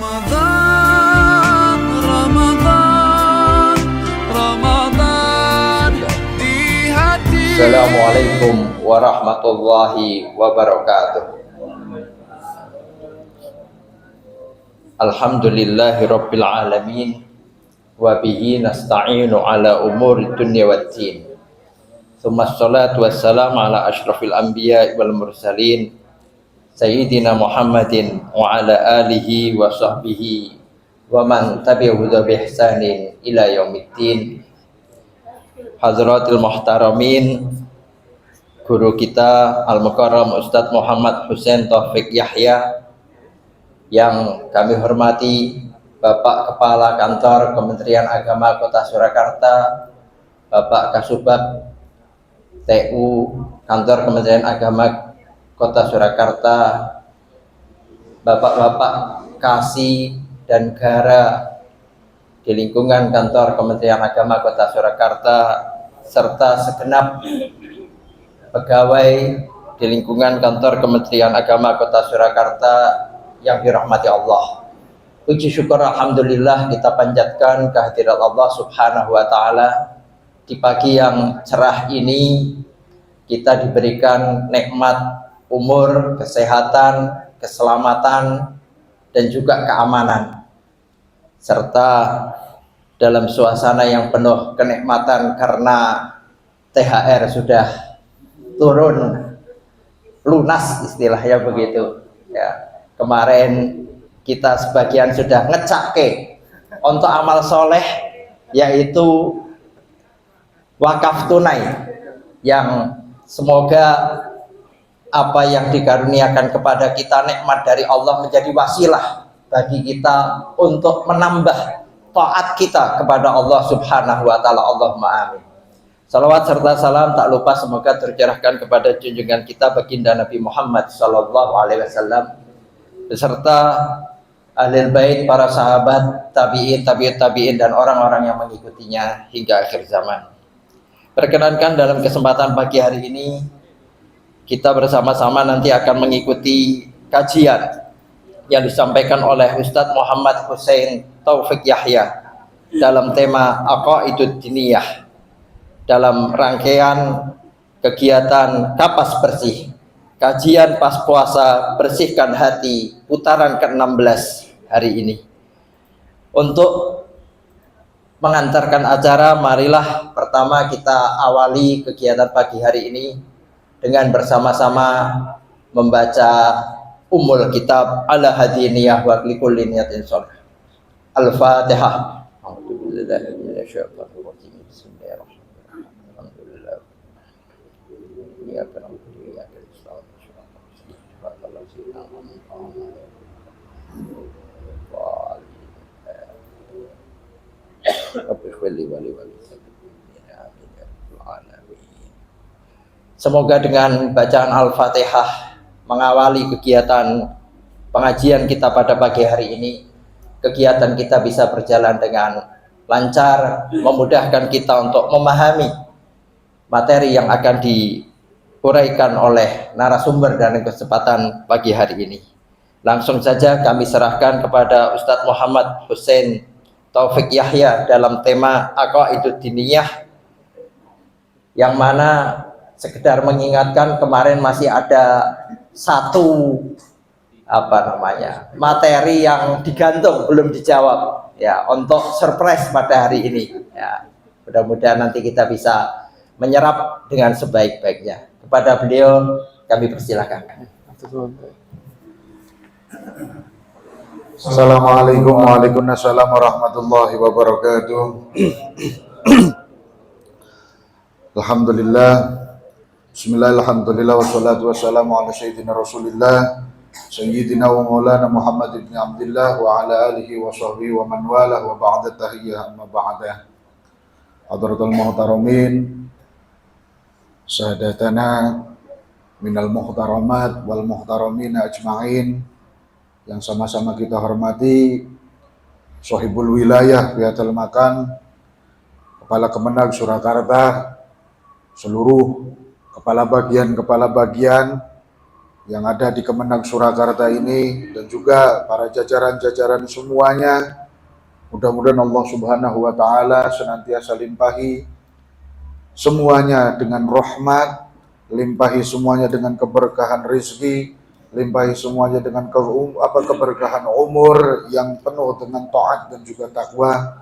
Ramadan, Ramadan, Ramadan di hati. Assalamualaikum warahmatullahi wabarakatuh. Alhamdulillahi rabbil alamin, wa bihi nasta'inu ala umuri dunya waddin. Tsumma sholatu wassalamu ala asyrafil anbiya wal mursalin Sayyidina Muhammadin wa ala alihi wa sahbihi wa man tabi'ahu bi ihsanin ila yaumiddin. Hadratil muhtaramin, guru kita Al-Mukarram Ustadz Muhammad Hussein Taufik Yahya yang kami hormati, Bapak Kepala Kantor Kementerian Agama Kota Surakarta, Bapak Kasubag TU Kantor Kementerian Agama Kota Surakarta, Bapak-bapak Kasih dan Gara di lingkungan Kantor Kementerian Agama Kota Surakarta, serta segenap pegawai di lingkungan Kantor Kementerian Agama Kota Surakarta yang dirahmati Allah. Puji syukur alhamdulillah kita panjatkan kehadirat Allah Subhanahu wa taala. Di pagi yang cerah ini kita diberikan nikmat umur, kesehatan, keselamatan, dan juga keamanan, serta dalam suasana yang penuh kenikmatan karena THR sudah turun lunas, istilahnya begitu ya. Kemarin kita sebagian sudah ngecake untuk amal soleh, yaitu wakaf tunai, yang semoga apa yang dikaruniakan kepada kita nikmat dari Allah menjadi wasilah bagi kita untuk menambah taat kita kepada Allah Subhanahu wa taala. Allahumma amin. Salawat serta salam tak lupa semoga tercurahkan kepada junjungan kita baginda Nabi Muhammad sallallahu alaihi wasallam beserta ahli bait, para sahabat, tabi'in, tabi'ut tabi'in, dan orang-orang yang mengikutinya hingga akhir zaman. Perkenankan dalam kesempatan pagi hari ini kita bersama-sama nanti akan mengikuti kajian yang disampaikan oleh Ustadz Muhammad Hussein Taufik Yahya dalam tema Aqaidud Diniyah dalam rangkaian kegiatan Kapas Bersih, kajian pas puasa bersihkan hati, putaran ke-16 hari ini. Untuk mengantarkan acara, marilah pertama kita awali kegiatan pagi hari ini dengan bersama-sama membaca Ummul Kitab ala hadiniyah wa likulli niyatin sholih. Al-Fatihah. A'udzubillahi minasyaitonir rajim. Bismillahirrahmanirrahim. Alhamdulillah. Iyyaka na'budu wa iyyaka nasta'in. Shiratal ladzina an'amta 'alaihim. Semoga dengan bacaan Al-Fatihah mengawali kegiatan pengajian kita pada pagi hari ini, kegiatan kita bisa berjalan dengan lancar, memudahkan kita untuk memahami materi yang akan diuraikan oleh narasumber dalam kesempatan pagi hari ini. Langsung saja kami serahkan kepada Ustadz Muhammad Hussein Taufik Yahya dalam tema Aqaidud Diniyah, yang mana sekedar mengingatkan kemarin masih ada satu materi yang digantung belum dijawab ya, untuk surprise pada hari ini ya. Mudah-mudahan nanti kita bisa menyerap dengan sebaik-baiknya. Kepada beliau kami persilahkan. Assalamualaikum warahmatullahi wabarakatuh. Alhamdulillah, bismillahirrahmanirrahim, wassalatu wassalamu ala sayyidina rasulillah sayyidina wa maulana Muhammad ibn Abdullah wa ala alihi wa sahbihi wa man wala wa ba'da tahiyyah amma ba'da. Hadratul muhtaramin, sahadatana minal muhtaramat wal muhtaramin ajma'in, yang sama-sama kita hormati Sohibul Wilayah Biatul Makan, Kepala Kemenag Surakarta, seluruh kepala bagian yang ada di Kemenang Surakarta ini dan juga para jajaran-jajaran semuanya. Mudah-mudahan Allah Subhanahu wa taala senantiasa limpahi semuanya dengan rahmat, limpahi semuanya dengan keberkahan rezeki, limpahi semuanya dengan keberkahan umur yang penuh dengan taat dan juga takwa.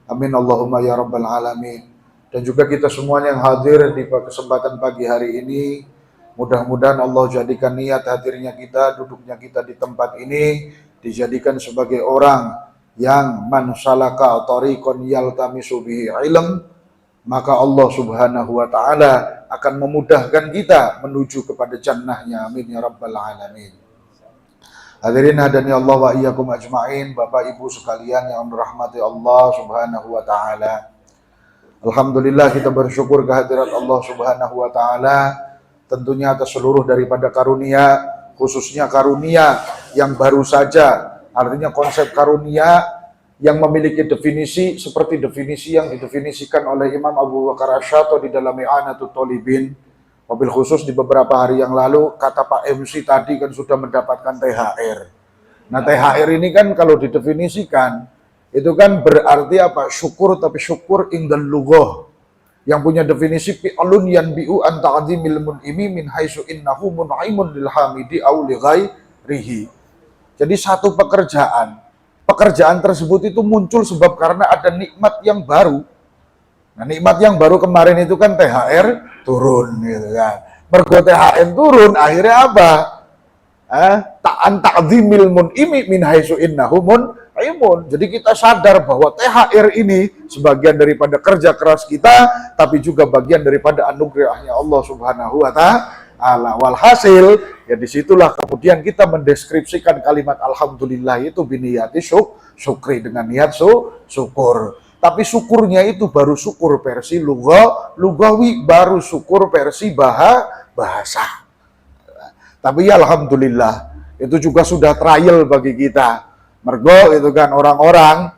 Amin Allahumma ya rabbal alamin. Dan juga kita semuanya yang hadir di kesempatan pagi hari ini, mudah-mudahan Allah jadikan niat hadirnya kita, duduknya kita di tempat ini dijadikan sebagai orang yang man salaka tariqan yaltamisu bihi ilm, maka Allah Subhanahu wa taala akan memudahkan kita menuju kepada jannahnya. Amin ya rabbal alamin. Hadirin hadani Allah wa iyyakum ajmain, Bapak Ibu sekalian yang dirahmati Allah Subhanahu wa taala. Alhamdulillah kita bersyukur kehadirat Allah Subhanahu wa taala tentunya atas seluruh daripada karunia, khususnya karunia yang baru saja. Artinya konsep karunia yang memiliki definisi seperti definisi yang didefinisikan oleh Imam Abu Bakar Asy-Syatibī di dalam I'anatul Thalibin. Mobil khusus di beberapa hari yang lalu, kata Pak MC tadi kan sudah mendapatkan THR. Nah THR ini kan kalau didefinisikan, itu kan berarti apa? Syukur, tapi syukur indal lughah. Yang punya definisi fi'lun yanbi'u an ta'zimil mun'imi min haitsu innahu mun'imun lil hamidi aw li ghairihi. Jadi satu pekerjaan tersebut itu muncul sebab karena ada nikmat yang baru. Nah nikmat yang baru kemarin itu kan THR turun gitu kan. Mergo THR turun akhirnya apa? Ta'zimil mun'imi min haitsu innahu mun'imun. Jadi kita sadar bahwa THR ini sebagian daripada kerja keras kita, tapi juga bagian daripada anugerahnya Allah Subhanahu wa taala. Walhasil ya disitulah kemudian kita mendeskripsikan kalimat alhamdulillah itu biniyati syukri, dengan niat syukur. Tapi syukurnya itu baru syukur versi lugawi, baru syukur versi bahasa. Tapi ya alhamdulillah itu juga sudah trial bagi kita. Mergo itu kan orang-orang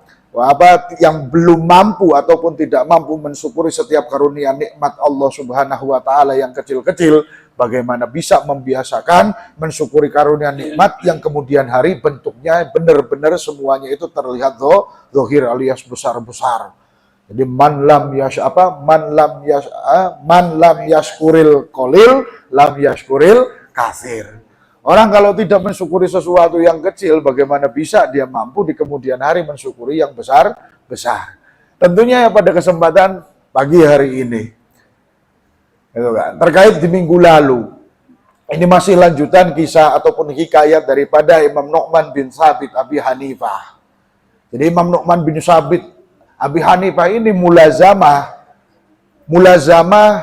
yang belum mampu ataupun tidak mampu mensyukuri setiap karunia nikmat Allah Subhanahu wa taala yang kecil-kecil, bagaimana bisa membiasakan mensyukuri karunia nikmat yang kemudian hari bentuknya benar-benar semuanya itu terlihat zahir alias besar-besar. Jadi man lam yashkuril qalil lam yashkuril katsir. Orang kalau tidak mensyukuri sesuatu yang kecil, bagaimana bisa dia mampu di kemudian hari mensyukuri yang besar-besar. Tentunya ya pada kesempatan pagi hari ini, itu kan, terkait di minggu lalu, ini masih lanjutan kisah ataupun hikayat daripada Imam Nu'man bin Tsabit Abi Hanifah. Jadi Imam Nu'man bin Tsabit Abi Hanifah ini mulazamah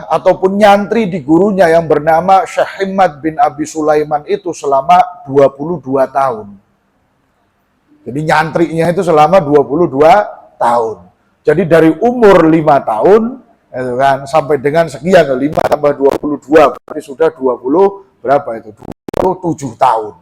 ataupun nyantri di gurunya yang bernama Syekh Himad bin Abi Sulaiman itu selama 22 tahun. Jadi nyantrinya itu selama 22 tahun. Jadi dari umur 5 tahun itu kan, sampai dengan sekian 5 tambah 22 berarti sudah 20 berapa itu? 27 tahun.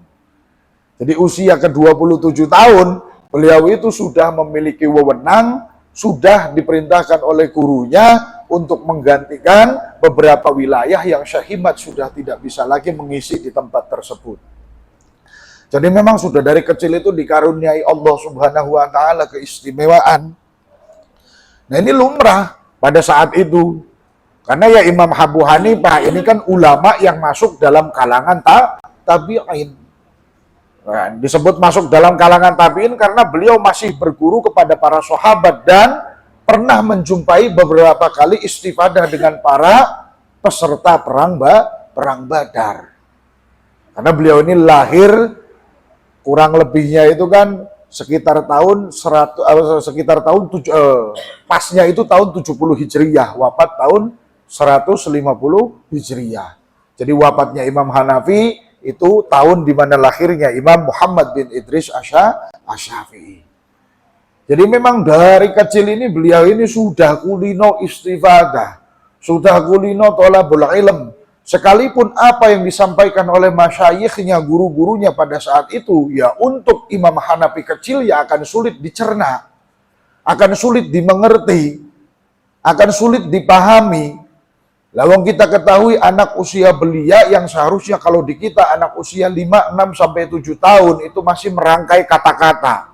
Jadi usia ke 27 tahun beliau itu sudah memiliki wewenang, sudah diperintahkan oleh gurunya untuk menggantikan beberapa wilayah yang Syekh Himad sudah tidak bisa lagi mengisi di tempat tersebut. Jadi memang sudah dari kecil itu dikaruniai Allah Subhanahu wa taala keistimewaan. Nah ini lumrah pada saat itu. Karena ya Imam Abu Hanifah ini kan ulama yang masuk dalam kalangan tabi'in. Nah, disebut masuk dalam kalangan tabi'in karena beliau masih berguru kepada para sahabat dan pernah menjumpai beberapa kali istifadah dengan para peserta perang Badar. Karena beliau ini lahir kurang lebihnya itu kan sekitar tahun pasnya itu tahun 70 Hijriyah, wafat tahun 150 Hijriyah. Jadi wafatnya Imam Hanafi itu tahun di mana lahirnya Imam Muhammad bin Idris Asy-Syafi'i. Jadi memang dari kecil ini beliau ini sudah kulino istifadah, sudah kulino thalabul ilm. Sekalipun apa yang disampaikan oleh masyayikhnya, guru-gurunya pada saat itu, ya untuk Imam Hanafi kecil ya akan sulit dicerna, akan sulit dimengerti, akan sulit dipahami. Lawang kita ketahui anak usia belia yang seharusnya kalau di kita anak usia 5, 6, sampai 7 tahun itu masih merangkai kata-kata.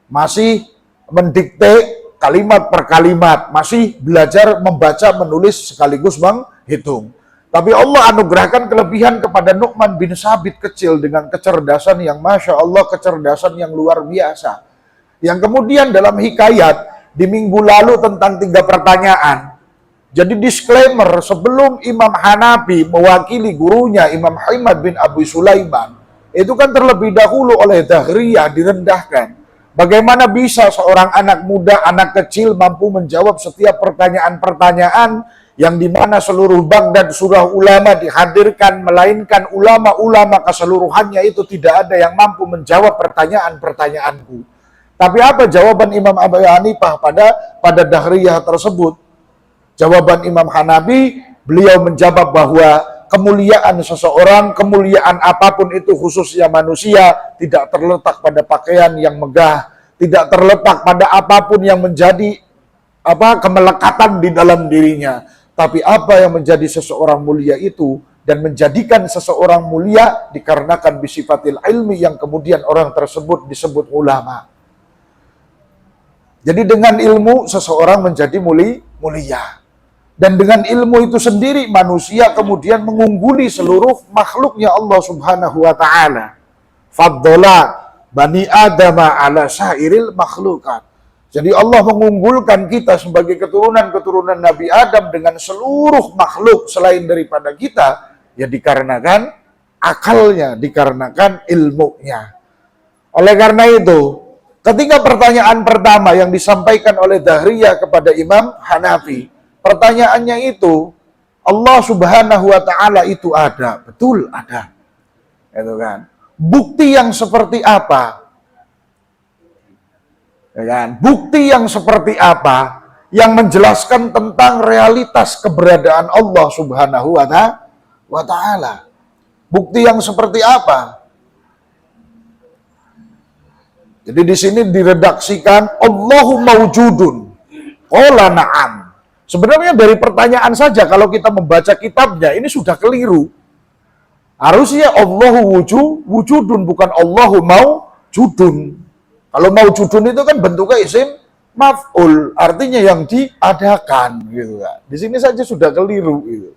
Masih mendikte kalimat per kalimat. Masih belajar membaca, menulis sekaligus menghitung. Tapi Allah anugerahkan kelebihan kepada Nu'man bin Sabit kecil dengan kecerdasan yang Masya Allah, kecerdasan yang luar biasa. Yang kemudian dalam hikayat di minggu lalu tentang 3 pertanyaan. Jadi disclaimer, sebelum Imam Hanafi mewakili gurunya Imam Ahmad bin Abi Sulaiman, itu kan terlebih dahulu oleh Dahriyah direndahkan. Bagaimana bisa seorang anak muda, anak kecil mampu menjawab setiap pertanyaan-pertanyaan yang dimana seluruh Baghdad surah ulama dihadirkan, melainkan ulama-ulama keseluruhannya itu tidak ada yang mampu menjawab pertanyaan-pertanyaanku. Tapi apa jawaban Imam Abu Hanifah pada Dahriyah tersebut? Jawaban Imam Hanafi, beliau menjawab bahwa kemuliaan seseorang, kemuliaan apapun itu khususnya manusia, tidak terletak pada pakaian yang megah, tidak terletak pada apapun yang menjadi kemelekatan di dalam dirinya. Tapi apa yang menjadi seseorang mulia itu dan menjadikan seseorang mulia dikarenakan bisifatil ilmi yang kemudian orang tersebut disebut ulama. Jadi dengan ilmu seseorang menjadi mulia. Dan dengan ilmu itu sendiri manusia kemudian mengungguli seluruh makhluknya Allah Subhanahu wa taala. Faddola bani Adama ala syairil makhlukat. Jadi Allah mengunggulkan kita sebagai keturunan-keturunan Nabi Adam dengan seluruh makhluk selain daripada kita, ya dikarenakan akalnya, dikarenakan ilmunya. Oleh karena itu, ketika pertanyaan pertama yang disampaikan oleh Dahriyah kepada Imam Hanafi, pertanyaannya itu, Allah Subhanahu wa taala itu ada, betul ada. Itu kan. Bukti yang seperti apa? Ya kan? Bukti yang seperti apa yang menjelaskan tentang realitas keberadaan Allah Subhanahu wa taala? Bukti yang seperti apa? Jadi di sini diredaksikan Allahu mawjudun. Qala na'am. Sebenarnya dari pertanyaan saja kalau kita membaca kitabnya ini sudah keliru. Harusnya Allahu wujudun, bukan Allahu mawjudun. Kalau mawjudun itu kan bentuknya isim maf'ul, artinya yang diadakan gitu kan. Di sini saja sudah keliru gitu.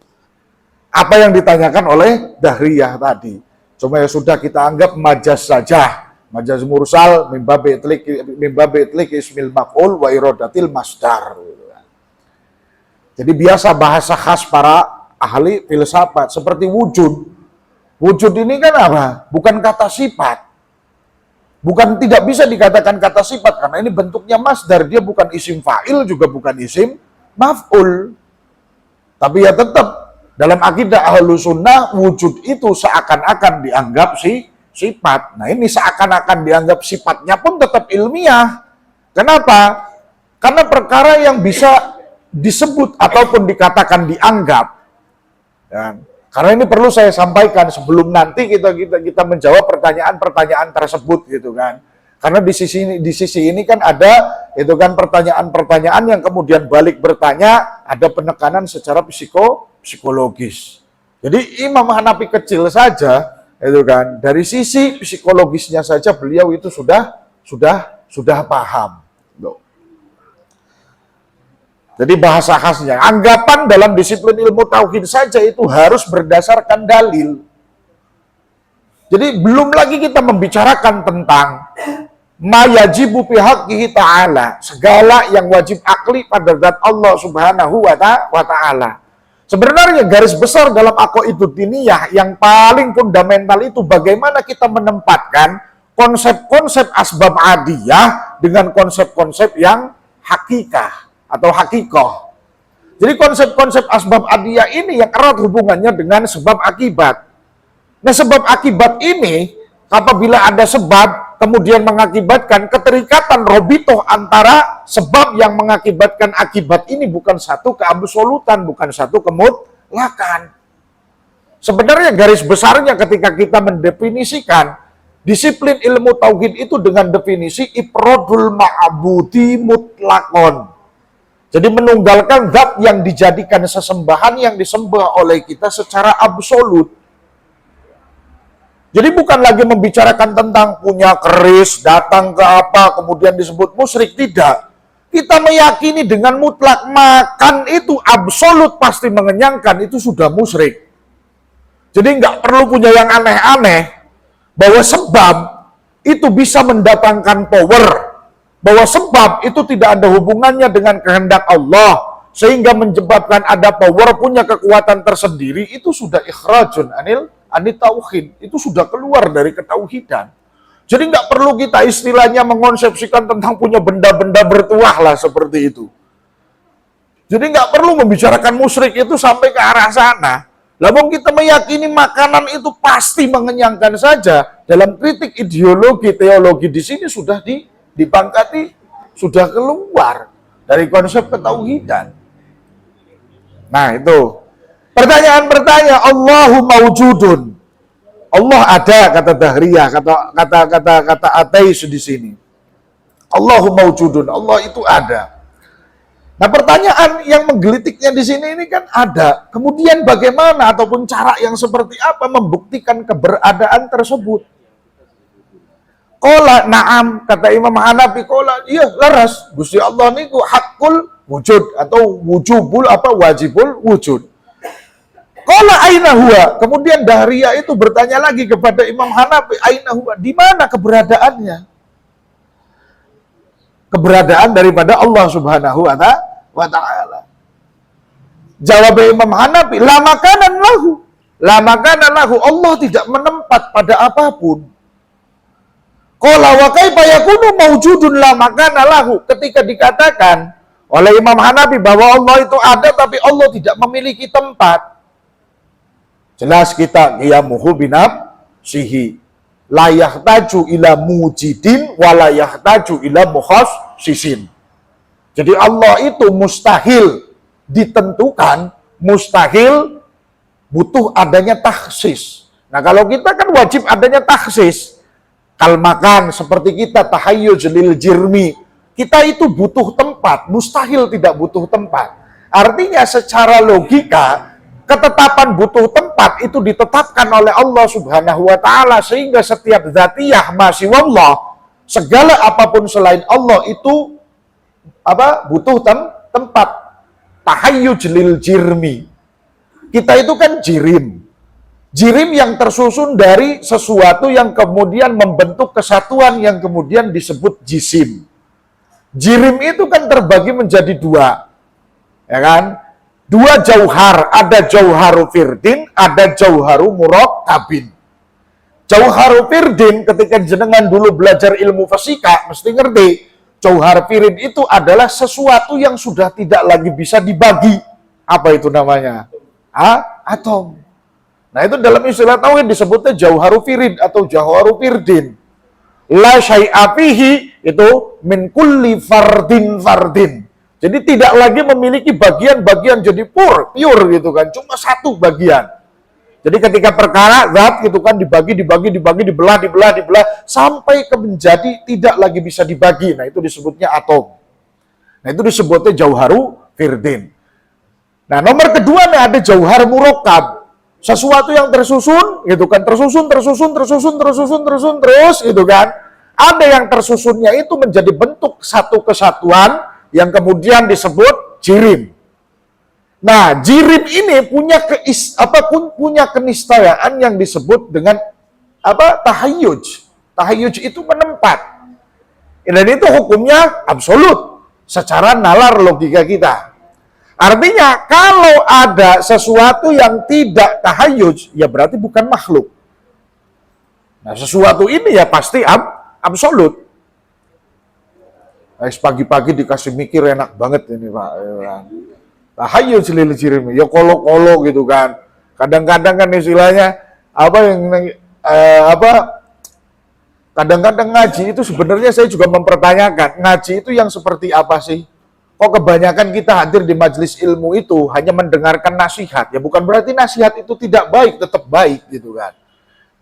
Apa yang ditanyakan oleh Dahriyah tadi. Cuma ya sudah kita anggap majaz saja. Majaz mursal mimbabi itlik ismil maf'ul wa iradatil masdar gitu kan. Jadi biasa bahasa khas para ahli filsafat seperti wujud. Wujud ini kan apa? Bukan kata sifat. Bukan, tidak bisa dikatakan kata sifat karena ini bentuknya masdar, dia bukan isim fa'il juga bukan isim maf'ul. Tapi ya tetap dalam akidah Ahlus Sunnah wujud itu seakan-akan dianggap sifat. Nah ini seakan-akan dianggap sifatnya pun tetap ilmiah. Kenapa? Karena perkara yang bisa disebut ataupun dikatakan dianggap. Ya. Karena ini perlu saya sampaikan sebelum nanti kita menjawab pertanyaan-pertanyaan tersebut gitu kan. Karena di sisi ini kan ada itu kan pertanyaan-pertanyaan yang kemudian balik bertanya, ada penekanan secara psikologis. Jadi Imam Hanafi kecil saja itu kan dari sisi psikologisnya saja beliau itu sudah paham. Jadi bahasa khasnya, anggapan dalam disiplin ilmu tauhid saja itu harus berdasarkan dalil. Jadi belum lagi kita membicarakan tentang ma yajibu fi haqqihi ta'ala, segala yang wajib akli pada zat Allah Subhanahu wa ta'ala. Sebenarnya garis besar dalam aqaidud diniyah yang paling fundamental itu bagaimana kita menempatkan konsep-konsep asbab adiyah dengan konsep-konsep yang hakikah atau hakikoh. Jadi konsep-konsep asbab adiyah ini yang erat hubungannya dengan sebab akibat. Nah sebab akibat ini apabila ada sebab kemudian mengakibatkan keterikatan robitoh antara sebab yang mengakibatkan akibat ini bukan satu keabsolutan, bukan satu kemutlakan. Sebenarnya garis besarnya ketika kita mendefinisikan disiplin ilmu tauhid itu dengan definisi ifrodul ma'budi mutlakon. Jadi menunggalkan zat yang dijadikan sesembahan yang disembah oleh kita secara absolut. Jadi bukan lagi membicarakan tentang punya keris, datang ke apa, kemudian disebut musyrik, tidak. Kita meyakini dengan mutlak makan itu absolut pasti mengenyangkan, itu sudah musyrik. Jadi nggak perlu punya yang aneh-aneh, bahwa sebab itu bisa mendatangkan power, bahwa sebab itu tidak ada hubungannya dengan kehendak Allah, sehingga menyebabkan ada power, punya kekuatan tersendiri, itu sudah ikhrajun anit tauhid, itu sudah keluar dari ketauhidan. Jadi nggak perlu kita istilahnya mengonsepsikan tentang punya benda-benda bertuah lah seperti itu. Jadi nggak perlu membicarakan musyrik itu sampai ke arah sana. Namun kita meyakini makanan itu pasti mengenyangkan saja. Dalam kritik ideologi, teologi di sini sudah dipangkati, sudah keluar dari konsep ketauhidan. Nah itu pertanyaan-pertanyaan. Allahu mawjudun. Allah ada, kata Dahriyah, kata ateis di sini. Allahu mawjudun, Allah itu ada. Nah pertanyaan yang menggelitiknya di sini ini kan ada. Kemudian bagaimana ataupun cara yang seperti apa membuktikan keberadaan tersebut? Qala na'am, kata Imam Hanafi, qala iya laras. Gusti Allah niku hakul wujud atau wujubul wajibul wujud. Qala aina huwa. Kemudian Dahriyah itu bertanya lagi kepada Imam Hanafi, aina huwa, di mana keberadaannya? Keberadaan daripada Allah Subhanahu wa ta'ala. Jawab Imam Hanafi, la makanan lahu. La makanan lahu, Allah tidak menempat pada apapun. Qala wa kaifa yakunu mawjudun la makana lahu. Ketika dikatakan oleh Imam Hanafi bahwa Allah itu ada tapi Allah tidak memiliki tempat. Jelas kita qiyamuhu binafsihi. La yahtaju ila mujidin wa la yahtaju ila mukhassisin. Jadi Allah itu mustahil ditentukan, mustahil butuh adanya takhsis. Nah kalau kita kan wajib adanya takhsis. Kal makan seperti kita tahayyuz lil jirmi. Kita itu butuh tempat, mustahil tidak butuh tempat. Artinya secara logika ketetapan butuh tempat itu ditetapkan oleh Allah Subhanahu wa ta'ala, sehingga setiap dzatiyah masih wallah, segala apapun selain Allah itu butuh tempat. Tahayyuz lil jirmi. Kita itu kan jirim. Jirim yang tersusun dari sesuatu yang kemudian membentuk kesatuan yang kemudian disebut jisim. Jirim itu kan terbagi menjadi dua. Ya kan? Dua jauhar, ada jauharu firdin, ada jauharu murakkabin. Jauharu firdin, ketika jenengan dulu belajar ilmu fisika, mesti ngerti, jauhar firdin itu adalah sesuatu yang sudah tidak lagi bisa dibagi. Apa itu namanya? Atom. Nah itu dalam istilah tauhid disebutnya jauharu firid atau jauharu firdin. La syai'a fihi itu min kulli fardin fardin. Jadi tidak lagi memiliki bagian-bagian jadi pure gitu kan, cuma satu bagian. Jadi ketika perkara zat gitu kan dibagi, dibelah sampai ke menjadi tidak lagi bisa dibagi. Nah itu disebutnya atom. Nah itu disebutnya jauharu firdin. Nah nomor kedua nih ada jauhar murakkab. Sesuatu yang tersusun gitu kan, terus gitu kan. Ada yang tersusunnya itu menjadi bentuk satu kesatuan yang kemudian disebut jirim. Nah, jirim ini punya punya keniscayaan yang disebut dengan tahayyuz. Tahayyuz itu menempat. Dan itu hukumnya absolut secara nalar logika kita. Artinya kalau ada sesuatu yang tidak tahayyuz, ya berarti bukan makhluk. Nah sesuatu ini ya pasti absolut. Pagi-pagi dikasih mikir enak banget ini Pak. Tahayyuz lil jirmi, ya kolo-kolo gitu kan. Kadang-kadang kan istilahnya kadang-kadang ngaji itu sebenarnya saya juga mempertanyakan, ngaji itu yang seperti apa sih? Kok kebanyakan kita hadir di majelis ilmu itu hanya mendengarkan nasihat. Ya bukan berarti nasihat itu tidak baik, tetap baik gitu kan.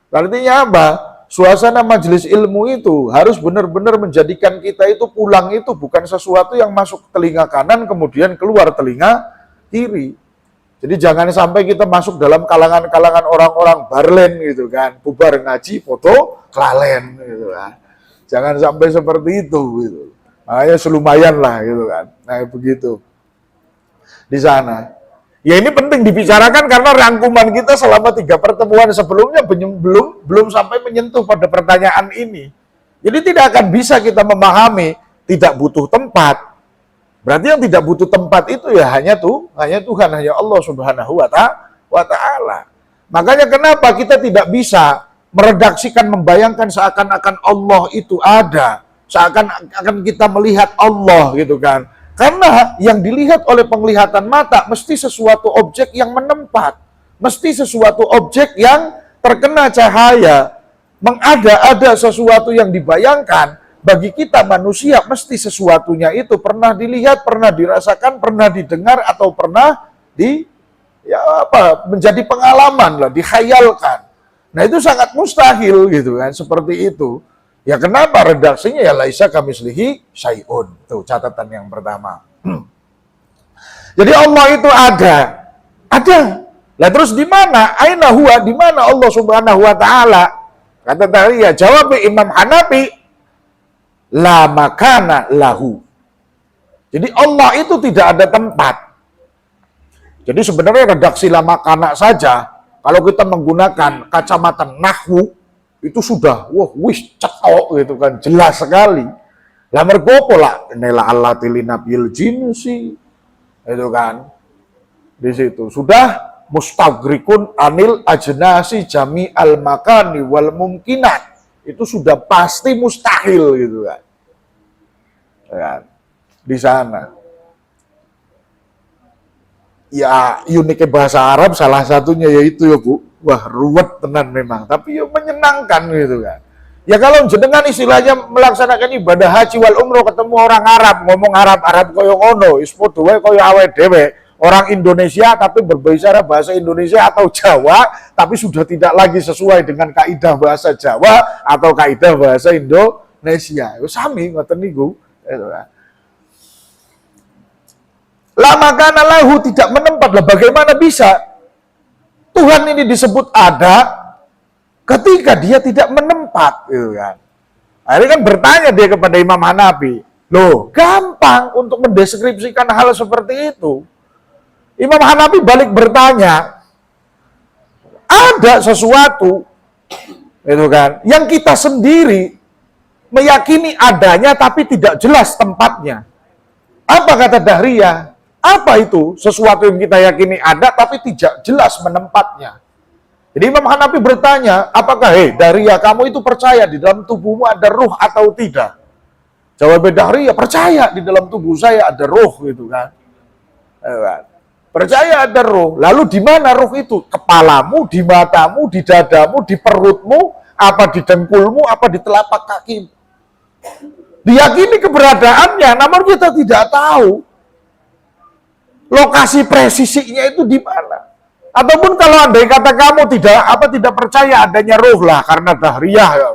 Artinya apa? suasana majelis ilmu itu harus benar-benar menjadikan kita itu pulang itu bukan sesuatu yang masuk telinga kanan kemudian keluar telinga kiri. Jadi jangan sampai kita masuk dalam kalangan-kalangan orang-orang barlen gitu kan, bubar ngaji, foto, kelalen gitu kan. Jangan sampai seperti itu gitu. Makanya selumayan lah gitu kan. Nah begitu di sana. Ya ini penting dibicarakan karena rangkuman kita selama 3 pertemuan sebelumnya belum sampai menyentuh pada pertanyaan ini. Jadi tidak akan bisa kita memahami tidak butuh tempat. Berarti yang tidak butuh tempat itu ya hanya Tuhan, hanya Allah Subhanahu wa Ta'ala. Makanya kenapa kita tidak bisa meredaksikan, membayangkan seakan-akan Allah itu ada, seakan-akan kita melihat Allah gitu kan. Karena yang dilihat oleh penglihatan mata mesti sesuatu objek yang menempat, mesti sesuatu objek yang terkena cahaya, mengada-ada sesuatu yang dibayangkan. Bagi kita manusia mesti sesuatunya itu pernah dilihat, pernah dirasakan, pernah didengar atau pernah menjadi pengalaman lah, dikhayalkan. Nah itu sangat mustahil gitu kan, seperti itu. Ya kenapa redaksinya ya laisa kamislihi syai'un. Tuh catatan yang pertama. Jadi Allah itu ada. Lah terus di mana? Aina huwa, di mana Allah Subhanahu wa Ta'ala? Kata tadi ya jawab Imam Hanafi, la makana lahu. Jadi Allah itu tidak ada tempat. Jadi sebenarnya redaksi la makana saja, kalau kita menggunakan kacamata nahwu, itu sudah, cetok gitu kan, jelas sekali. Lah mergopo lah, nela allati linabil jinsi, itu kan. Di situ sudah mustaghrikun anil ajnasi jami al makani wal mumkinat. Itu sudah pasti mustahil gitu kan. Ya, di sana. Ya uniknya bahasa Arab salah satunya yaitu ya Bu. Wah ruwet tenan memang, tapi ya menyenangkan gitu kan. Ya kalau jenengan istilahnya melaksanakan ibadah haji wal umroh ketemu orang Arab, ngomong Arab koyo ngono, wis padha wae koyo awake dhewe. Orang Indonesia tapi berbicara bahasa Indonesia atau Jawa, tapi sudah tidak lagi sesuai dengan kaidah bahasa Jawa atau kaidah bahasa Indonesia. Sami ngoten niku. La makana lahu, tidak menempat. Lah bagaimana bisa Tuhan ini disebut ada ketika dia tidak menempat gitu kan. Akhirnya kan bertanya dia kepada Imam Hanafi. Loh, gampang untuk mendeskripsikan hal seperti itu. Imam Hanafi balik bertanya, ada sesuatu itu kan yang kita sendiri meyakini adanya tapi tidak jelas tempatnya. Apa kata Dahriyah? Apa itu sesuatu yang kita yakini ada tapi tidak jelas menempatnya? Jadi Imam Hanafi bertanya, apakah Dahriyah kamu itu percaya di dalam tubuhmu ada ruh atau tidak? Jawab Dahriyah, percaya di dalam tubuh saya ada ruh gitu kan. Percaya ada roh. Lalu di mana roh itu? Kepalamu, di matamu, di dadamu, di perutmu, apa di dengkulmu, apa di telapak kakimu. Diyakini keberadaannya, namun kita tidak tahu lokasi presisinya itu di mana. Ataupun kalau andai kata kamu tidak percaya adanya roh lah, karena Dahriyah ya,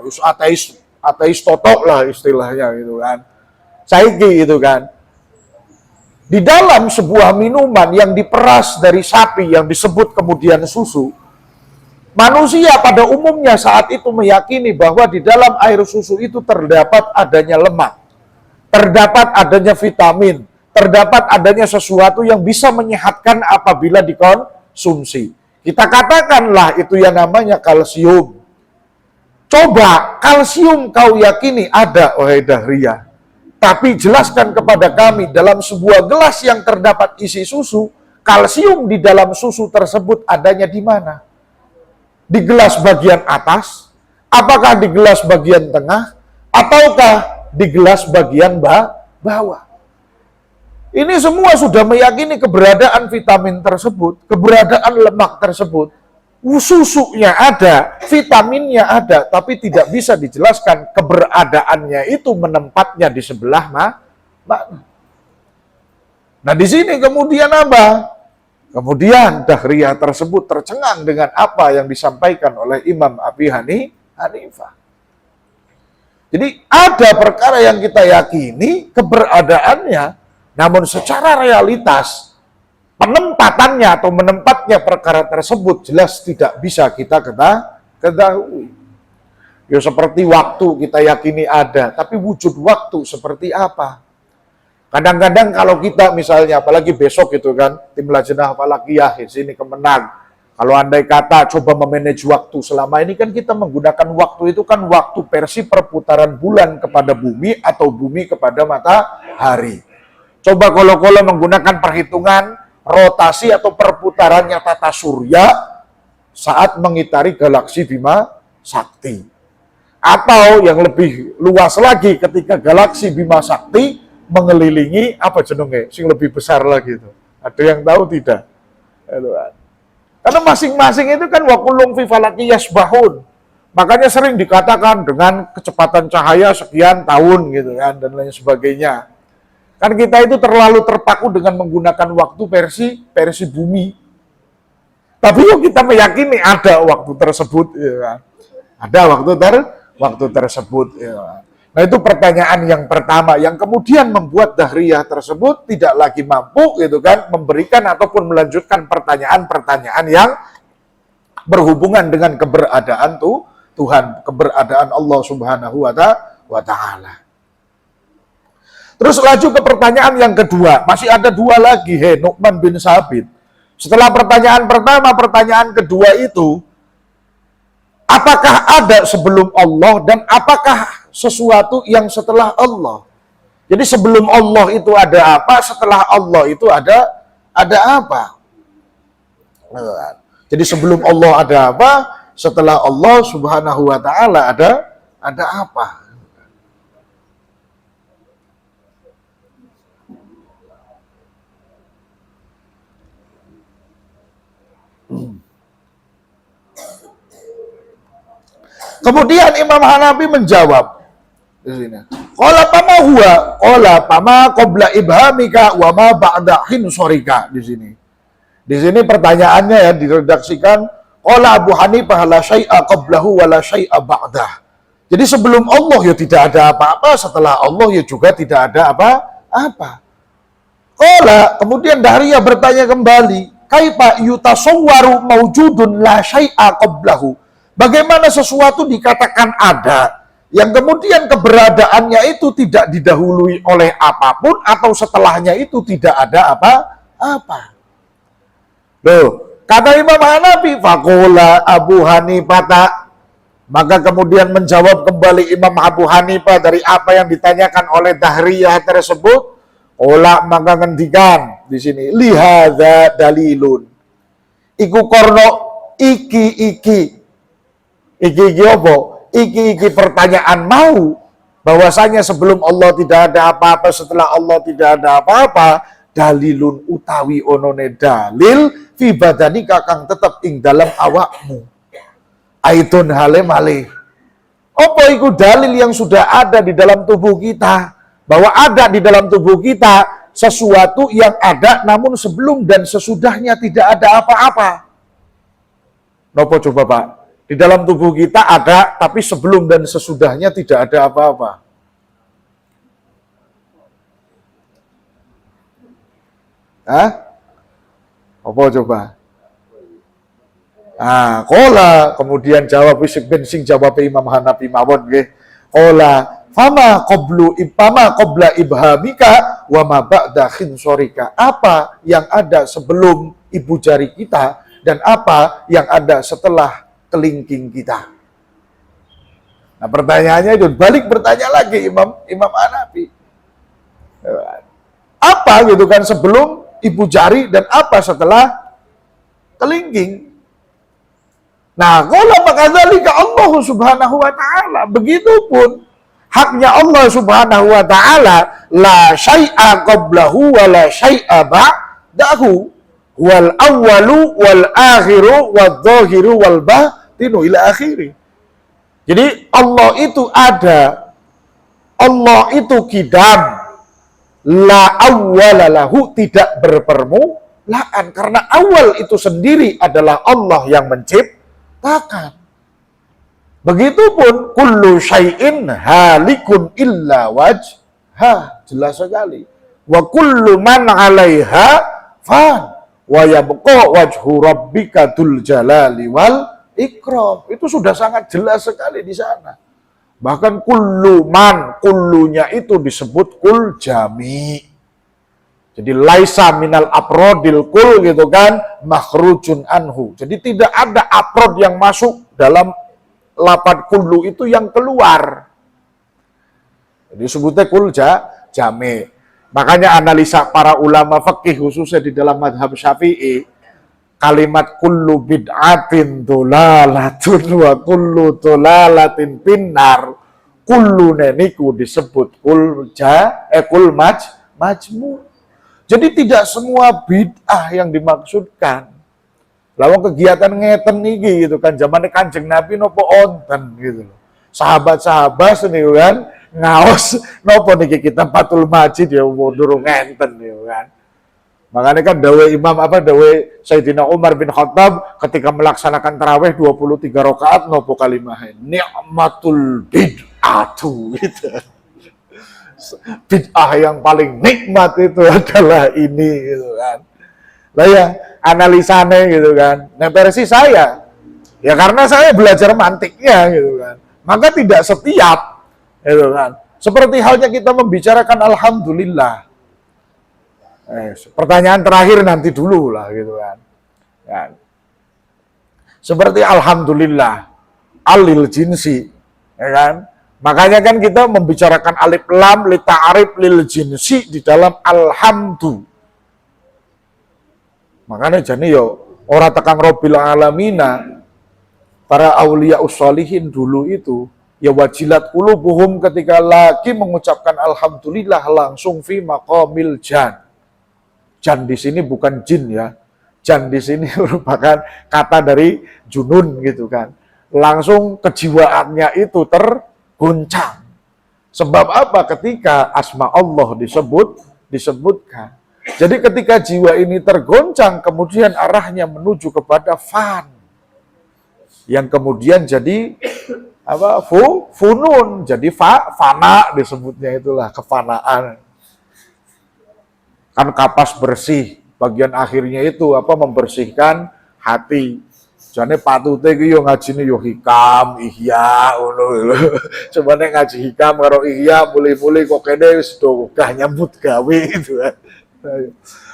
ateis totok lah istilahnya gitu kan. Saiki gitu kan. Di dalam sebuah minuman yang diperas dari sapi yang disebut kemudian susu, manusia pada umumnya saat itu meyakini bahwa di dalam air susu itu terdapat adanya lemak, terdapat adanya vitamin, terdapat adanya sesuatu yang bisa menyehatkan apabila dikonsumsi. Kita katakanlah itu yang namanya kalsium. Coba kalsium kau yakini ada, wahai Dahriyah. Tapi jelaskan kepada kami dalam sebuah gelas yang terdapat isi susu, kalsium di dalam susu tersebut adanya di mana? Di gelas bagian atas? Apakah di gelas bagian tengah? Ataukah di gelas bagian bawah? Ini semua sudah meyakini keberadaan vitamin tersebut, keberadaan lemak tersebut. Susunya ada, vitaminnya ada, tapi tidak bisa dijelaskan keberadaannya itu menempatnya di sebelah mana. Nah di sini kemudian apa? Kemudian Dahriyah tersebut tercengang dengan apa yang disampaikan oleh Imam Abi Hanifah. Jadi ada perkara yang kita yakini keberadaannya, namun secara realitas penempatannya atau menempatnya perkara tersebut jelas tidak bisa kita ketahui. Ya seperti waktu kita yakini ada, tapi wujud waktu seperti apa? Kadang-kadang kalau kita misalnya, apalagi besok gitu kan, tim Lajnah Falakiyah di sini Kemenang, kalau andai kata coba memanage waktu, selama ini kan kita menggunakan waktu itu kan waktu versi perputaran bulan kepada bumi atau bumi kepada matahari. Coba kalau menggunakan perhitungan rotasi atau perputarannya tata surya saat mengitari galaksi Bima Sakti. Atau yang lebih luas lagi ketika galaksi Bima Sakti mengelilingi apa jenenge sing lebih besar lagi itu. Ada yang tahu tidak? Karena masing-masing itu kan wakulung fi falaki yasbahun. Makanya sering dikatakan dengan kecepatan cahaya sekian tahun gitu kan dan lain sebagainya. Kan kita itu terlalu terpaku dengan menggunakan waktu versi bumi. Tapi yuk kita meyakini ada waktu tersebut ya kan. Ada waktu tersebut ya kan. Nah itu pertanyaan yang pertama yang kemudian membuat Dahriyah tersebut tidak lagi mampu gitu kan memberikan ataupun melanjutkan pertanyaan-pertanyaan yang berhubungan dengan keberadaan Tuhan, keberadaan Allah Subhanahu wa Ta'ala. Terus laju ke pertanyaan yang kedua, masih ada dua lagi, Nu'man bin Sabit. Setelah pertanyaan pertama, pertanyaan kedua itu, apakah ada sebelum Allah dan apakah sesuatu yang setelah Allah? Jadi sebelum Allah itu ada apa, setelah Allah itu ada apa? Jadi sebelum Allah ada apa, setelah Allah Subhanahu wa Ta'ala ada apa? Kemudian Imam Hanafi menjawab di sini. Qala pama huwa, qala pama qabla ibhamika wa ma ba'da hinsorika di sini. Di sini pertanyaannya ya diredaksikan qala Abu Hanifah la syai'a qablahu wa la syai'a ba'dah. Jadi sebelum Allah ya tidak ada apa-apa, setelah Allah ya juga tidak ada apa-apa. Qala kemudian Dahriyah bertanya kembali, kaifa yutasawwaru mawjudun la syai'a qablahu? Bagaimana sesuatu dikatakan ada, yang kemudian keberadaannya itu tidak didahului oleh apapun, atau setelahnya itu tidak ada apa-apa. Loh, kata Imam Hanafi, faqala Abu Hanifah, maka kemudian menjawab kembali Imam Abu Hanifah dari apa yang ditanyakan oleh Dahriyah tersebut. Ola maka ngendikan di sini, lihadza dalilun. Iku korno iki apa? Iki pertanyaan mau bahwasanya sebelum Allah tidak ada apa-apa, setelah Allah tidak ada apa-apa, dalilun utawi onone dalil fi badani kakang tetap ing dalam awakmu. Aitun hale malih. Apa iku dalil yang sudah ada di dalam tubuh kita? Bahwa ada di dalam tubuh kita sesuatu yang ada namun sebelum dan sesudahnya tidak ada apa-apa. Nopo coba Pak? Di dalam tubuh kita ada, tapi sebelum dan sesudahnya tidak ada apa-apa. Hah? Apa coba? Kola, kemudian jawab sing jawab Imam Hanafi mawon nggih. Kola, fama qabla ibhamika wa ma ba'da khinsorika. Apa yang ada sebelum ibu jari kita dan apa yang ada setelah kelingking kita. Nah pertanyaannya itu balik bertanya lagi Imam Hanafi. Apa gitu kan sebelum ibu jari dan apa setelah kelingking. Nah qala makadzalika Allah Subhanahu wa Ta'ala. Begitupun haknya Allah Subhanahu wa Ta'ala, la syai'a qablahu wa la syai'a ba'dahu. Wal awwalu wal akhiru wal zahiru wal batinu ila akhiri. Jadi Allah itu ada, Allah itu qidam, la awwala lahu, tidak berpermulaan, karena awal itu sendiri adalah Allah yang menciptakan. Begitupun kullu syai'in halikun illa wajha, jelas sekali. Wa kullu man 'alaiha fan wa yabqa wajhu rabbika dzul jalali wal ikram. Itu sudah sangat jelas sekali di sana. Bahkan kullu man, kullunya itu disebut kul jami. Jadi laisa minal afrodil kul gitu kan, makhrujun anhu. Jadi tidak ada afrod yang masuk dalam lafadz kullu itu yang keluar. Jadi sebutnya kul jami. Makanya analisa para ulama fikih khususnya di dalam mazhab Syafi'i, kalimat kullu bid'atin dolalatun wa kullu dolalatin pinnar, kullu neniku disebut kul majmu. Jadi tidak semua bid'ah yang dimaksudkan. Lawang kegiatan ngeten niki gitu kan, zamannya Kanjeng Nabi nopo onten gitu loh. Sahabat-sahabat seni kan ngaos nopo niki kita patul masjid ya durung ngenten gitu kan. Makanya kan dawe Sayyidina Umar bin Khattab ketika melaksanakan tarawih 23 rakaat nopo kalimahin ni'matul bid'atu gitu. Bid'ah yang paling nikmat itu adalah ini gitu kan. Lah ya analisanya gitu kan. Nah versi saya ya karena saya belajar mantiknya gitu kan. Maka tidak setiap gitu kan. Seperti halnya kita membicarakan alhamdulillah. Pertanyaan terakhir nanti dulu lah gitu kan. Seperti alhamdulillah alil jinsi ya kan. Makanya kan kita membicarakan alif lam li ta'rif lil jinsi di dalam alhamdu. Makanya jadi yo ora tekang robbil alamina, para aulia usholihin dulu itu ya wajilat qulubuhum ketika lagi mengucapkan alhamdulillah langsung fi maqamil jan. Jan di sini bukan jin ya. Jan di sini merupakan kata dari junun gitu kan. Langsung kejiwaannya itu tergoncang. Sebab apa? Ketika asma Allah disebutkan. Jadi ketika jiwa ini tergoncang, kemudian arahnya menuju kepada fan. Yang kemudian jadi apa? Funun, jadi fana disebutnya itulah kefanaan. Kan kapas bersih, bagian akhirnya itu apa? Membersihkan hati. Jane patute iki yo ngajine yo hikam, ihya ngono lho. Sebane ngaji hikam karo ihya mulai-mulai kok kene wis do gah nyambut gawe gitu kan.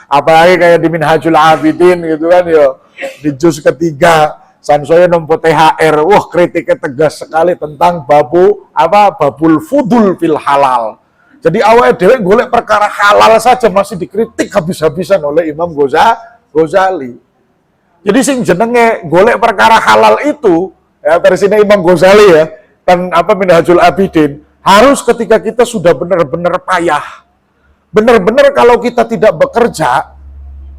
Apalagi kayak di Minhajul Abidin gitu kan yo di juz ketiga sansoyo nompo THR. Wah, kritiknya tegas sekali tentang babul fudul fil halal. Jadi awalnya dhewe golek perkara halal saja masih dikritik habis-habisan oleh Imam Ghazali. Jadi sing jenenge golek perkara halal itu ya versinya Imam Ghazali ya kan Minhajul Abidin harus ketika kita sudah benar-benar payah. Benar-benar kalau kita tidak bekerja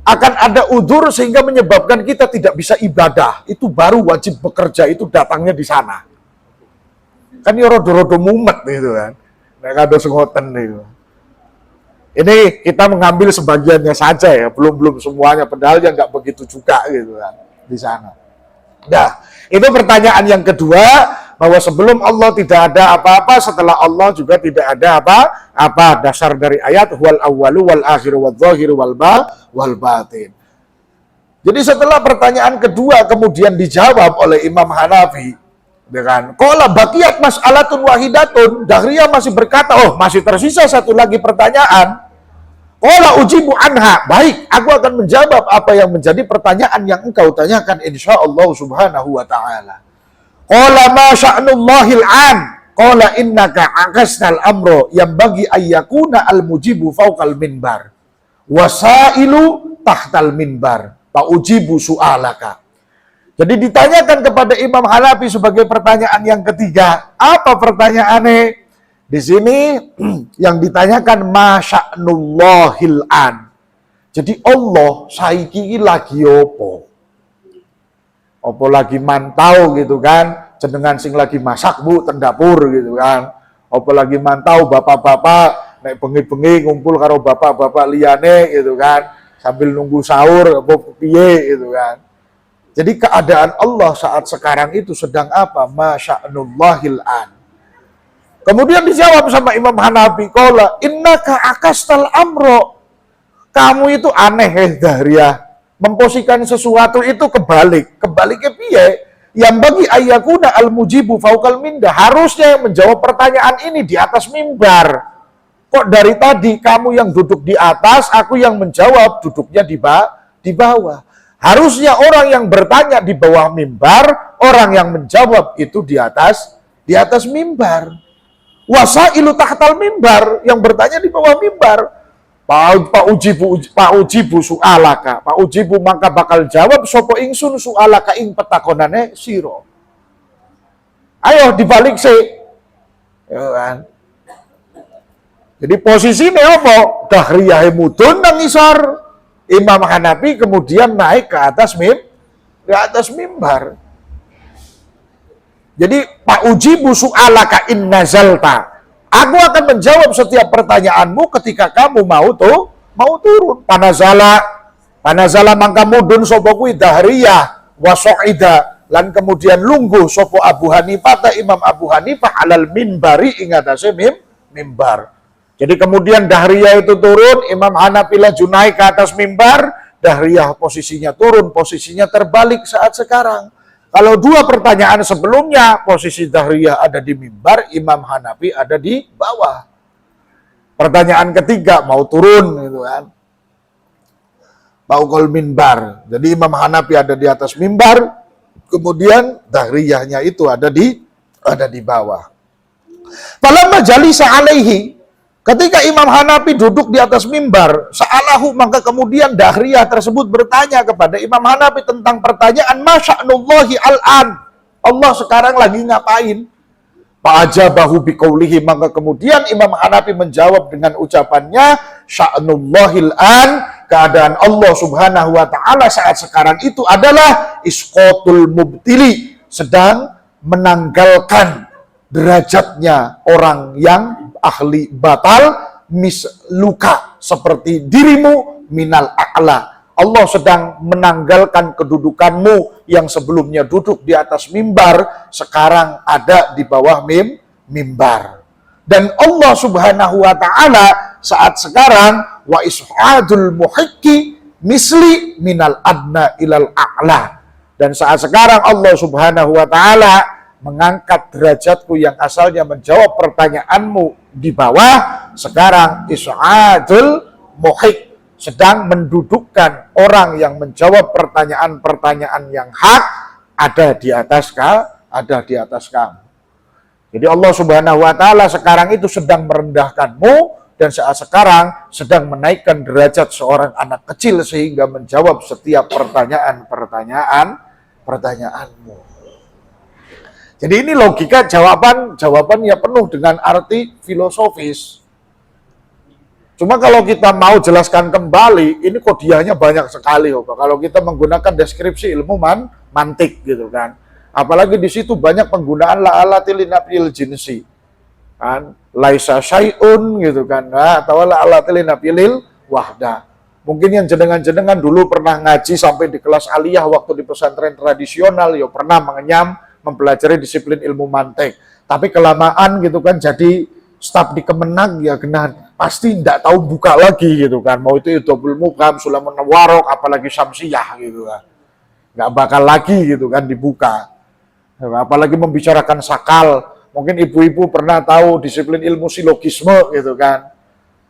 akan ada udzur sehingga menyebabkan kita tidak bisa ibadah. Itu baru wajib bekerja, itu datangnya di sana. Kan ya rodo-rodo mumet gitu kan. Nek kado sengoten itu. Ini kita mengambil sebagiannya saja ya, belum semuanya, padahal ya nggak begitu juga gitu kan di sana. Nah, itu pertanyaan yang kedua, bahwa sebelum Allah tidak ada apa-apa, setelah Allah juga tidak ada apa-apa. Dasar dari ayat wal awwalu wal akhiru wal zahiru wal batin. Jadi setelah pertanyaan kedua kemudian dijawab oleh Imam Hanafi dengan qala baqiyat mas'alatun wahidatun, Dahriyah masih berkata, oh masih tersisa satu lagi pertanyaan. Qala ujibu anha, baik, aku akan menjawab apa yang menjadi pertanyaan yang engkau tanyakan insyaallah subhanahu wa ta'ala. Qala ma sya'nullahil an, qala innaka akasnal amro yang bagi ayyakuna al-mujibu fawqal minbar wasailu tahtal minbar fa ujibu su'alaka. Jadi ditanyakan kepada Imam Hanafi sebagai pertanyaan yang ketiga. Apa pertanyaannya? Di sini yang ditanyakan masya'nullahil an. Jadi Allah saiki lagi opo? Opo lagi mantau gitu kan? Jenengan sing lagi masak Bu teng dapur gitu kan. Opo lagi mantau bapak-bapak nek bengi-bengi ngumpul karo bapak-bapak liyane gitu kan. Sambil nunggu sahur opo piye gitu kan. Jadi keadaan Allah saat sekarang itu sedang apa? Masya'nullahil an. Kemudian dijawab sama Imam Hanafi, qala innaka akastal amro. Kamu itu aneh Dahriyah. Memposisikan sesuatu itu kebalik. Kebaliknya piye? Yang bagi ayyakuna al-mujibu fauqal minda. Harusnya yang menjawab pertanyaan ini di atas mimbar. Kok dari tadi kamu yang duduk di atas, aku yang menjawab duduknya di bawah. Harusnya orang yang bertanya di bawah mimbar, orang yang menjawab itu di atas mimbar. Wasailu tahtal mimbar, yang bertanya di bawah mimbar. Pak ujibu su'alaka. Pak ujibu maka bakal jawab sopo ingsun su'alaka ing petakonane siro. Ayo dibalik sih. Ya kan? Jadi posisinya apa? Dahriyah mudun nang isor. Imam Hanafi kemudian naik ke atas mimbar. Jadi Pak ujibu su'alaka in nazalta. Aku akan menjawab setiap pertanyaanmu ketika kamu mau turun. Panazala mangka mudun sapa kuwi Dahriyah wa Su'ida lan kemudian lungguh sapa Abu Hanifah Imam Abu Hanifah alal minbari ing atase mimbar. Jadi kemudian Dahriyah itu turun, Imam Hanafi laju naik ke atas mimbar, Dahriyah posisinya turun, posisinya terbalik saat sekarang. Kalau dua pertanyaan sebelumnya, posisi Dahriyah ada di mimbar, Imam Hanafi ada di bawah. Pertanyaan ketiga, mau turun gitu kan. Fauqal minbar. Jadi Imam Hanafi ada di atas mimbar, kemudian Dahriyahnya itu ada di bawah. Falamma jalisa alaihi. Ketika Imam Hanafi duduk di atas mimbar, sa'alahu maka kemudian Dahriyah tersebut bertanya kepada Imam Hanafi tentang pertanyaan masya'nullahi al'an. Allah sekarang lagi ngapain? Fa'ajabahu biqaulihi maka kemudian Imam Hanafi menjawab dengan ucapannya sya'nullahil an, keadaan Allah Subhanahu wa taala saat sekarang itu adalah isqatul mubtili, sedang menanggalkan derajatnya orang yang ahli batal misluka seperti dirimu minal a'la. Allah sedang menanggalkan kedudukanmu yang sebelumnya duduk di atas mimbar, sekarang ada di bawah mimbar. Dan Allah Subhanahu wa taala saat sekarang wa is'adul muhiqqi misli minal adna ilal a'la. Dan saat sekarang Allah Subhanahu wa taala mengangkat derajatku yang asalnya menjawab pertanyaanmu di bawah, sekarang is'adul muhiq, sedang mendudukkan orang yang menjawab pertanyaan-pertanyaan yang hak ada di atas kamu. Jadi Allah Subhanahu wa taala sekarang itu sedang merendahkanmu dan saat sekarang sedang menaikkan derajat seorang anak kecil sehingga menjawab setiap pertanyaanmu. Jadi ini logika jawaban ya penuh dengan arti filosofis. Cuma kalau kita mau jelaskan kembali, ini kodiahnya banyak sekali. Kalau kita menggunakan deskripsi ilmu mantik gitu kan. Apalagi di situ banyak penggunaan la'alatil nafil jinsi. Kan? Laisa syai'un gitu kan. Atau la'alatil nafilil wahda. Mungkin yang jenengan-jenengan dulu pernah ngaji sampai di kelas aliyah waktu di pesantren tradisional, ya pernah mengenyam mempelajari disiplin ilmu mantik. Tapi kelamaan gitu kan jadi staf di Kemenag ya kena pasti tidak tahu buka lagi gitu kan. Mau itu Idhobul Mubham, Sulamun Warok, apalagi Syamsiyah gitu kan. Nggak bakal lagi gitu kan dibuka. Apalagi membicarakan sakal. Mungkin ibu-ibu pernah tahu disiplin ilmu silogisme gitu kan.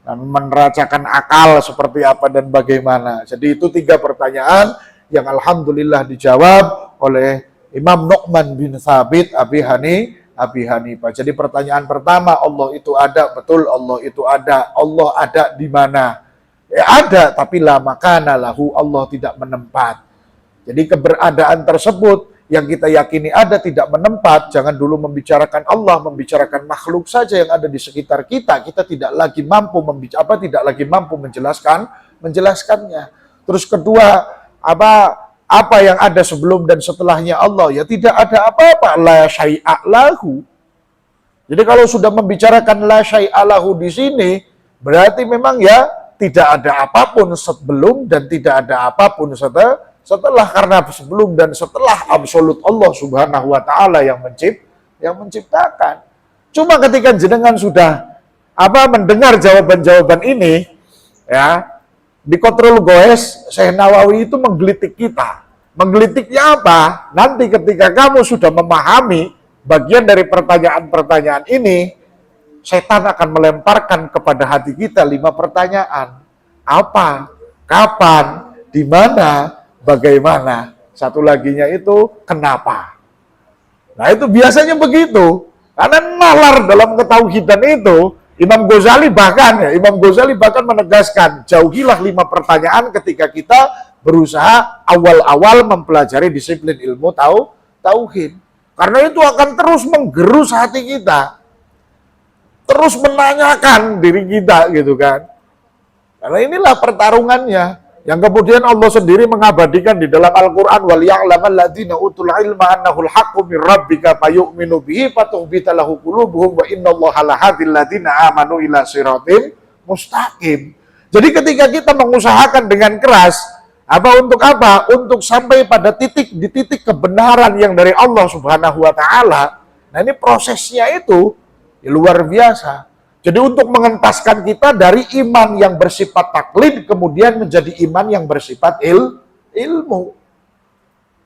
Dan meneracakan akal seperti apa dan bagaimana. Jadi itu 3 pertanyaan yang alhamdulillah dijawab oleh Imam Nu'man bin Thabit Abi Hanifah. Jadi pertanyaan pertama, Allah itu ada, betul Allah itu ada. Allah ada di mana? Ya ada, tapi la makana lahu, Allah tidak menempat. Jadi keberadaan tersebut yang kita yakini ada tidak menempat, jangan dulu membicarakan Allah, membicarakan makhluk saja yang ada di sekitar kita. Kita tidak lagi mampu menjelaskannya. Terus kedua, apa yang ada sebelum dan setelahnya Allah, ya tidak ada apa-apa, la syai'a lahu. Jadi kalau sudah membicarakan la syai'a lahu di sini, berarti memang ya tidak ada apapun sebelum dan tidak ada apapun Setelah, karena sebelum dan setelah absolut Allah Subhanahu wa taala yang menciptakan. Cuma ketika jenengan sudah mendengar jawaban-jawaban ini, ya, di Qatrul Goes Syekh Nawawi itu menggelitik kita. Menggelitiknya apa? Nanti ketika kamu sudah memahami bagian dari pertanyaan-pertanyaan ini, setan akan melemparkan kepada hati kita 5 pertanyaan. Apa? Kapan? Di mana? Bagaimana? Satu laginya itu kenapa? Nah, itu biasanya begitu. Karena nalar dalam ketauhidan itu, Imam Ghazali bahkan menegaskan, jauhilah 5 pertanyaan ketika kita berusaha awal-awal mempelajari disiplin ilmu tauhid. Karena itu akan terus menggerus hati kita. Terus menanyakan diri kita gitu kan. Karena inilah pertarungannya. Yang kemudian Allah sendiri mengabadikan di dalam Al-Quran, وَلْيَعْلَمَ الَّذِينَ أُوتُوا الْعِلْمَ أَنَّهُ الْحَقُّ مِنْ رَبِّكَ فَيُؤْمِنُوا بِهِ فَتُخْبِتَ لَهُ قُلُوبُهُمْ وَإِنَّ اللَّهَ لَهَادِي الَّذِينَ آمَنُوا إِلَى صِرَاطٍ مُسْتَقِيمٍ. Jadi ketika kita mengusahakan dengan keras, untuk sampai pada di titik kebenaran yang dari Allah Subhanahu wa taala. Nah, ini prosesnya itu luar biasa. Jadi untuk mengentaskan kita dari iman yang bersifat taklid kemudian menjadi iman yang bersifat ilmu.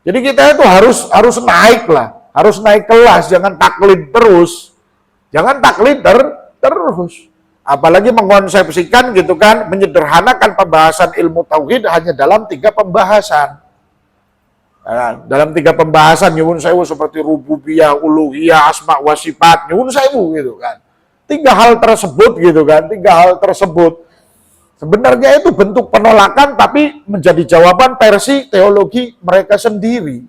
Jadi kita itu harus naik lah, harus naik kelas, jangan taklid terus. Jangan taklid terus. Apalagi mengkonsepsikan gitu kan, menyederhanakan pembahasan ilmu tauhid hanya dalam 3 pembahasan. Nah, dalam 3 pembahasan nyuwun sewu seperti rububiyah, uluhiyah, asma wa sifat, nyuwun sewu gitu kan. 3 hal tersebut gitu kan, 3 hal tersebut. Sebenarnya itu bentuk penolakan tapi menjadi jawaban versi teologi mereka sendiri.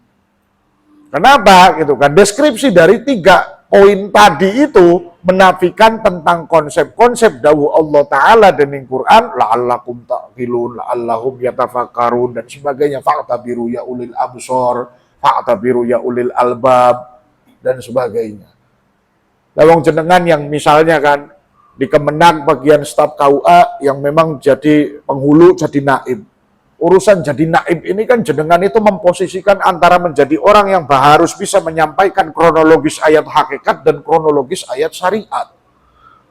Kenapa gitu kan? Deskripsi dari 3 poin tadi itu menafikan tentang konsep-konsep dawuh Allah Ta'ala dan Quran, la'allakum ta'qilun, la'allahum yatafakkarun dan sebagainya, fa'tabiru ya ulil absor, fa'tabiru ya ulil albab dan sebagainya. Lawang jenengan yang misalnya kan di Kemenang bagian staf KUA yang memang jadi penghulu, jadi naib. Urusan jadi naib ini kan jenengan itu memposisikan antara menjadi orang yang harus bisa menyampaikan kronologis ayat hakikat dan kronologis ayat syariat.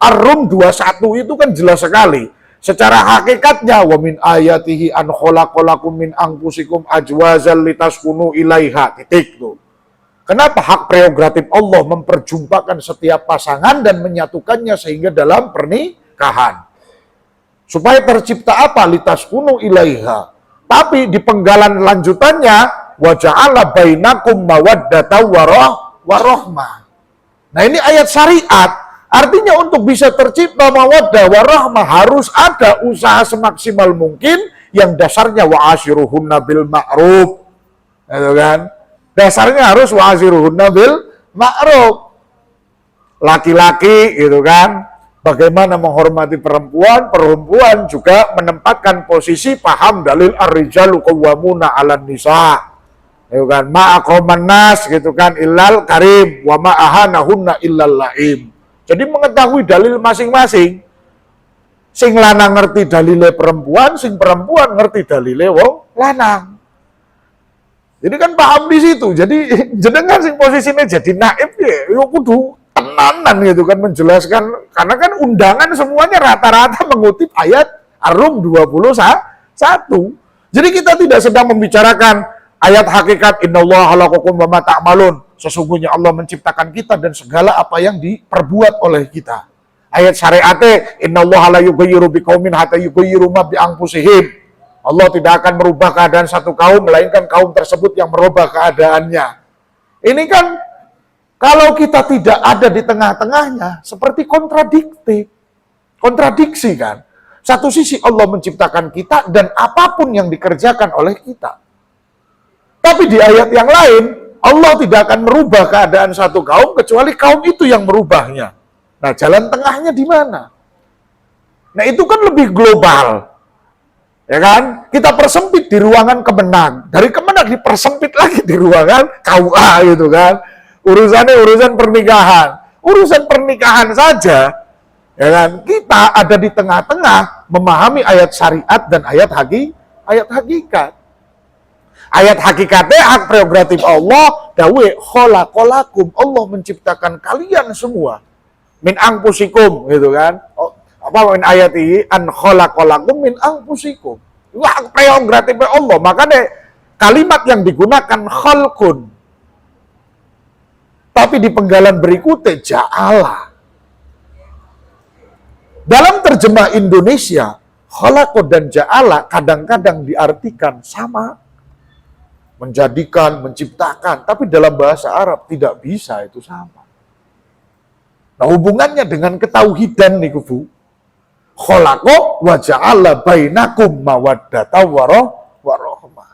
Ar-Rum 21 itu kan jelas sekali. Secara hakikatnya, wa min ayatihi an khalaqalakum min anfusikum ajwazal litaskunu ilaiha, titik tuh. Kenapa hak prerogatif Allah memperjumpakan setiap pasangan dan menyatukannya sehingga dalam pernikahan? Supaya tercipta apa? Litaskunu ilaiha. Tapi di penggalan lanjutannya, wa ja'ala bainakum mawaddata warahmah. Nah, ini ayat syariat. Artinya untuk bisa tercipta mawaddah warahmah harus ada usaha semaksimal mungkin yang dasarnya wa ashiruhunna bil ma'ruf. Gitu kan? Dasarnya harus wa ashiruhunna bil ma'ruf. Laki-laki gitu kan, bagaimana menghormati perempuan, perempuan juga menempatkan posisi paham dalil ar-rijalu qawwamuna 'alan nisa. Gitu kan, ma'aqaman nas gitu kan, illal karim wa ma'ahanahunna illal laim. Jadi mengetahui dalil masing-masing. Sing lanang ngerti dalile perempuan, sing perempuan ngerti dalile wong lanang. Jadi kan paham di situ. Jadi jenengan sing posisinya jadi naib ya, yo kudu tenanan gitu kan menjelaskan, karena kan undangan semuanya rata-rata mengutip ayat Ar-Rum 21. Jadi kita tidak sedang membicarakan ayat hakikat innallaha khalaqakum wa ma ta'malun. Sesungguhnya Allah menciptakan kita dan segala apa yang diperbuat oleh kita. Ayat syariate innallaha la yughayyiru biqaumin hatta yughayyiru ma bi anfusihim. Allah tidak akan merubah keadaan satu kaum melainkan kaum tersebut yang merubah keadaannya. Ini kan kalau kita tidak ada di tengah-tengahnya, seperti kontradiksi kan. Satu sisi Allah menciptakan kita dan apapun yang dikerjakan oleh kita. Tapi di ayat yang lain, Allah tidak akan merubah keadaan satu kaum kecuali kaum itu yang merubahnya. Nah, jalan tengahnya di mana? Nah, itu kan lebih global. Ya kan? Kita persempit di ruangan Kemenang. Dari Kemenang dipersempit lagi di ruangan KUA gitu kan. Urusannya urusan pernikahan. Urusan pernikahan saja, ya kan? Kita ada di tengah-tengah memahami ayat syariat dan ayat hakikat. Ayat hakikatnya hak prerogatif Allah, dawe khalaqalakum, Allah menciptakan kalian semua. Min anfusikum gitu kan. Apa min ayat ini an khalaqalakum min anfusikum. Itu hak prerogatif Allah. Makanya kalimat yang digunakan khalqun. Tapi di penggalan berikutnya ja'ala. Dalam terjemah Indonesia, khalaqo dan ja'ala kadang-kadang diartikan sama. Menjadikan, menciptakan. Tapi dalam bahasa Arab tidak bisa itu sama. Nah hubungannya dengan ketauhidan nih kubu. Khalaqo wa ja'ala bainakum mawaddata warahmah.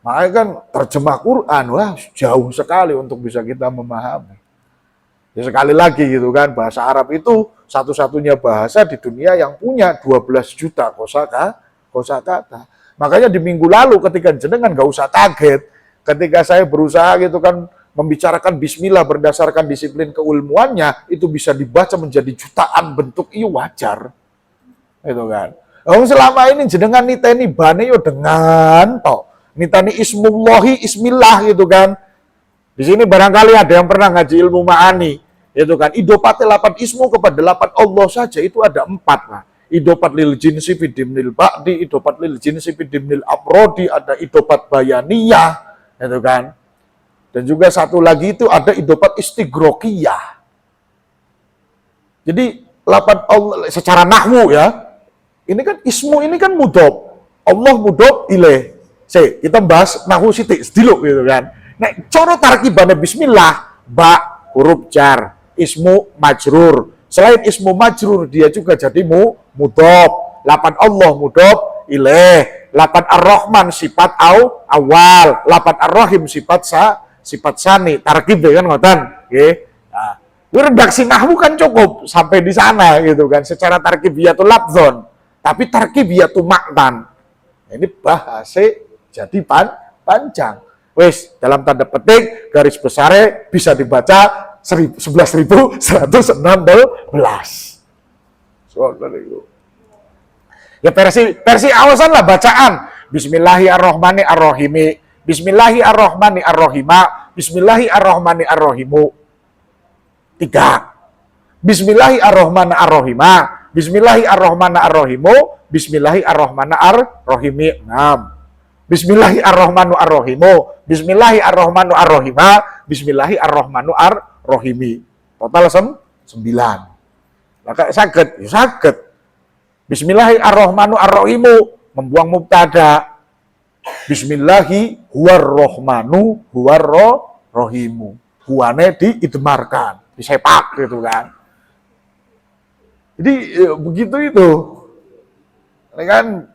Makanya kan terjemah Quran, wah jauh sekali untuk bisa kita memahami. Ya sekali lagi gitu kan, bahasa Arab itu satu-satunya bahasa di dunia yang punya 12 juta kosakata. Makanya di minggu lalu ketika jenengan gak usah kaget, ketika saya berusaha gitu kan membicarakan bismillah berdasarkan disiplin keilmuannya, itu bisa dibaca menjadi jutaan bentuk, iya wajar. Itu kan. Selama ini jenengan niteni bane yo dengan toh. Nitani ismullahi, ismillah gitu kan. Di sini barangkali ada yang pernah ngaji ilmu ma'ani. Itu kan, idopate lapan ismu kepada lapan Allah saja itu ada 4 lah. Idopat lil jinsi fidimnil ba'di, idopat lil jinsi fidimnil abrodi, ada idopat bayaniyah, itu kan. Dan juga satu lagi itu ada idopat istigrokiyah. Jadi, lapan Allah, secara nahwu ya, ini kan ismu, ini kan mudob. Allah mudob ilaih. Kita bahas nahwu sitik, sediluk gitu kan. Nah, coro tarkibane bismillah, ba, huruf jar, ismu majrur. Selain ismu majrur, dia juga jadi mudhof. Lapan Allah mudhof ilaih. Lapan ar-Rahman sifat awal. Lapan ar-Rahim sifat sani. Tarkib kan ngoten, nggih. Nah, redaksi nahwu kan cukup sampai di sana gitu kan. Secara tarkibiyatul lafzon, tapi tarkibiyatul maknan. Ini bahasa jadi panjang. Wes, dalam tanda petik garis besarnya bisa dibaca 11.116. Ya versi awasan lah bacaan. Bismillahirrahmanirrahim. Bismillahirrahmanirrahim. Bismillahirrahmanirrahimu. 3. Bismillahirrahmanirrahim. Bismillahirrahmanirrahimu. Bismillahirrahmanirrahim. 6. Bismillahirrahmanirrahim. Bismillahirrahmanirrahim. Bismillahirrahmanirrahim. Total 9. Maka saged. Bismillahirrahmanirrahim membuang mubtada. Bismillahi huwarrahmanu huwarrahimu. Huwane diidmarkan, disepak gitu kan. Jadi begitu itu. Ini kan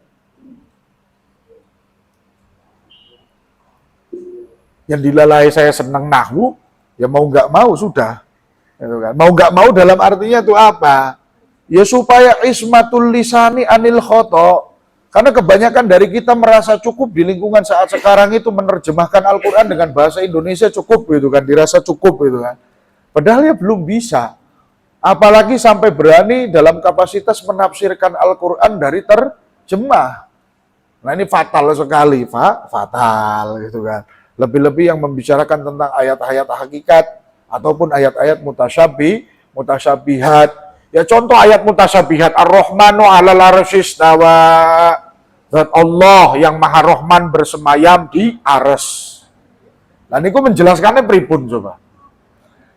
yang dilalai saya senang nahwu, ya mau nggak mau sudah. Gitu kan. Mau nggak mau dalam artinya itu apa? Ya supaya ismatul lisani anil khoto. Karena kebanyakan dari kita merasa cukup di lingkungan saat sekarang itu menerjemahkan Al-Quran dengan bahasa Indonesia cukup gitu kan, dirasa cukup gitu kan. Padahal ya belum bisa. Apalagi sampai berani dalam kapasitas menafsirkan Al-Quran dari terjemah. Nah ini fatal sekali, fatal gitu kan. Lebih-lebih yang membicarakan tentang ayat-ayat hakikat ataupun ayat-ayat mutasyabihat. Ya contoh ayat mutasyabihat, Ar-Rahmanu 'alal 'arsy istawa. Zat Allah yang Maha Rahman bersemayam di arsy. Nah niku menjelaskannya pripun coba.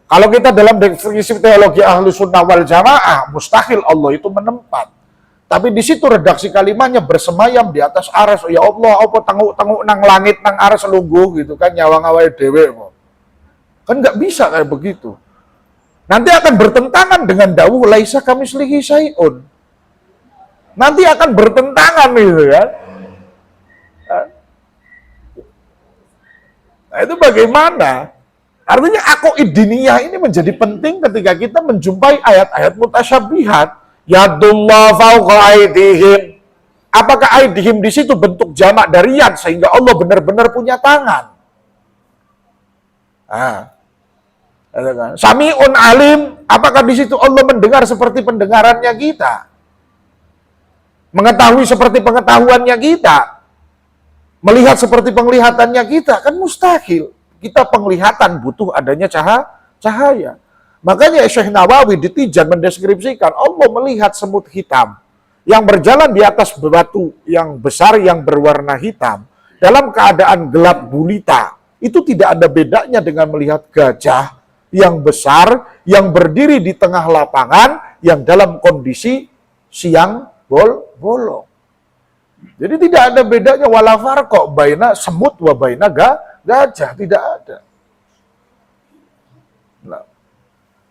Kalau kita dalam definisi teologi Ahlus Sunnah wal Jamaah, mustahil Allah itu menempat. Tapi di situ redaksi kalimatnya bersemayam di atas arsy. Ya Allah, apa tanguk-tanguk nang langit nang arsy lungguh gitu kan, nyawang awake dhewe kok. Kan nggak bisa kayak begitu. Nanti akan bertentangan dengan dawuh laisa kamislihi syai'un. Nanti akan bertentangan gitu kan. Nah, itu bagaimana? Artinya aqoidiniyah ini menjadi penting ketika kita menjumpai ayat-ayat mutasyabihat. Yadullah fawqa aydihim. Apakah aydihim di situ bentuk jamak dari yad sehingga Allah benar-benar punya tangan? Sami'un alim, apakah di situ Allah mendengar seperti pendengarannya kita? Mengetahui seperti pengetahuannya kita? melihat seperti penglihatannya kita, kan mustahil. Kita penglihatan butuh adanya cahaya. Makanya Syekh Nawawi di Tijan mendeskripsikan Allah melihat semut hitam yang berjalan di atas batu yang besar yang berwarna hitam dalam keadaan gelap gulita. Itu tidak ada bedanya dengan melihat gajah yang besar yang berdiri di tengah lapangan yang dalam kondisi siang bolong. Jadi tidak ada bedanya wala farqa baina semut wa baina gajah, tidak ada.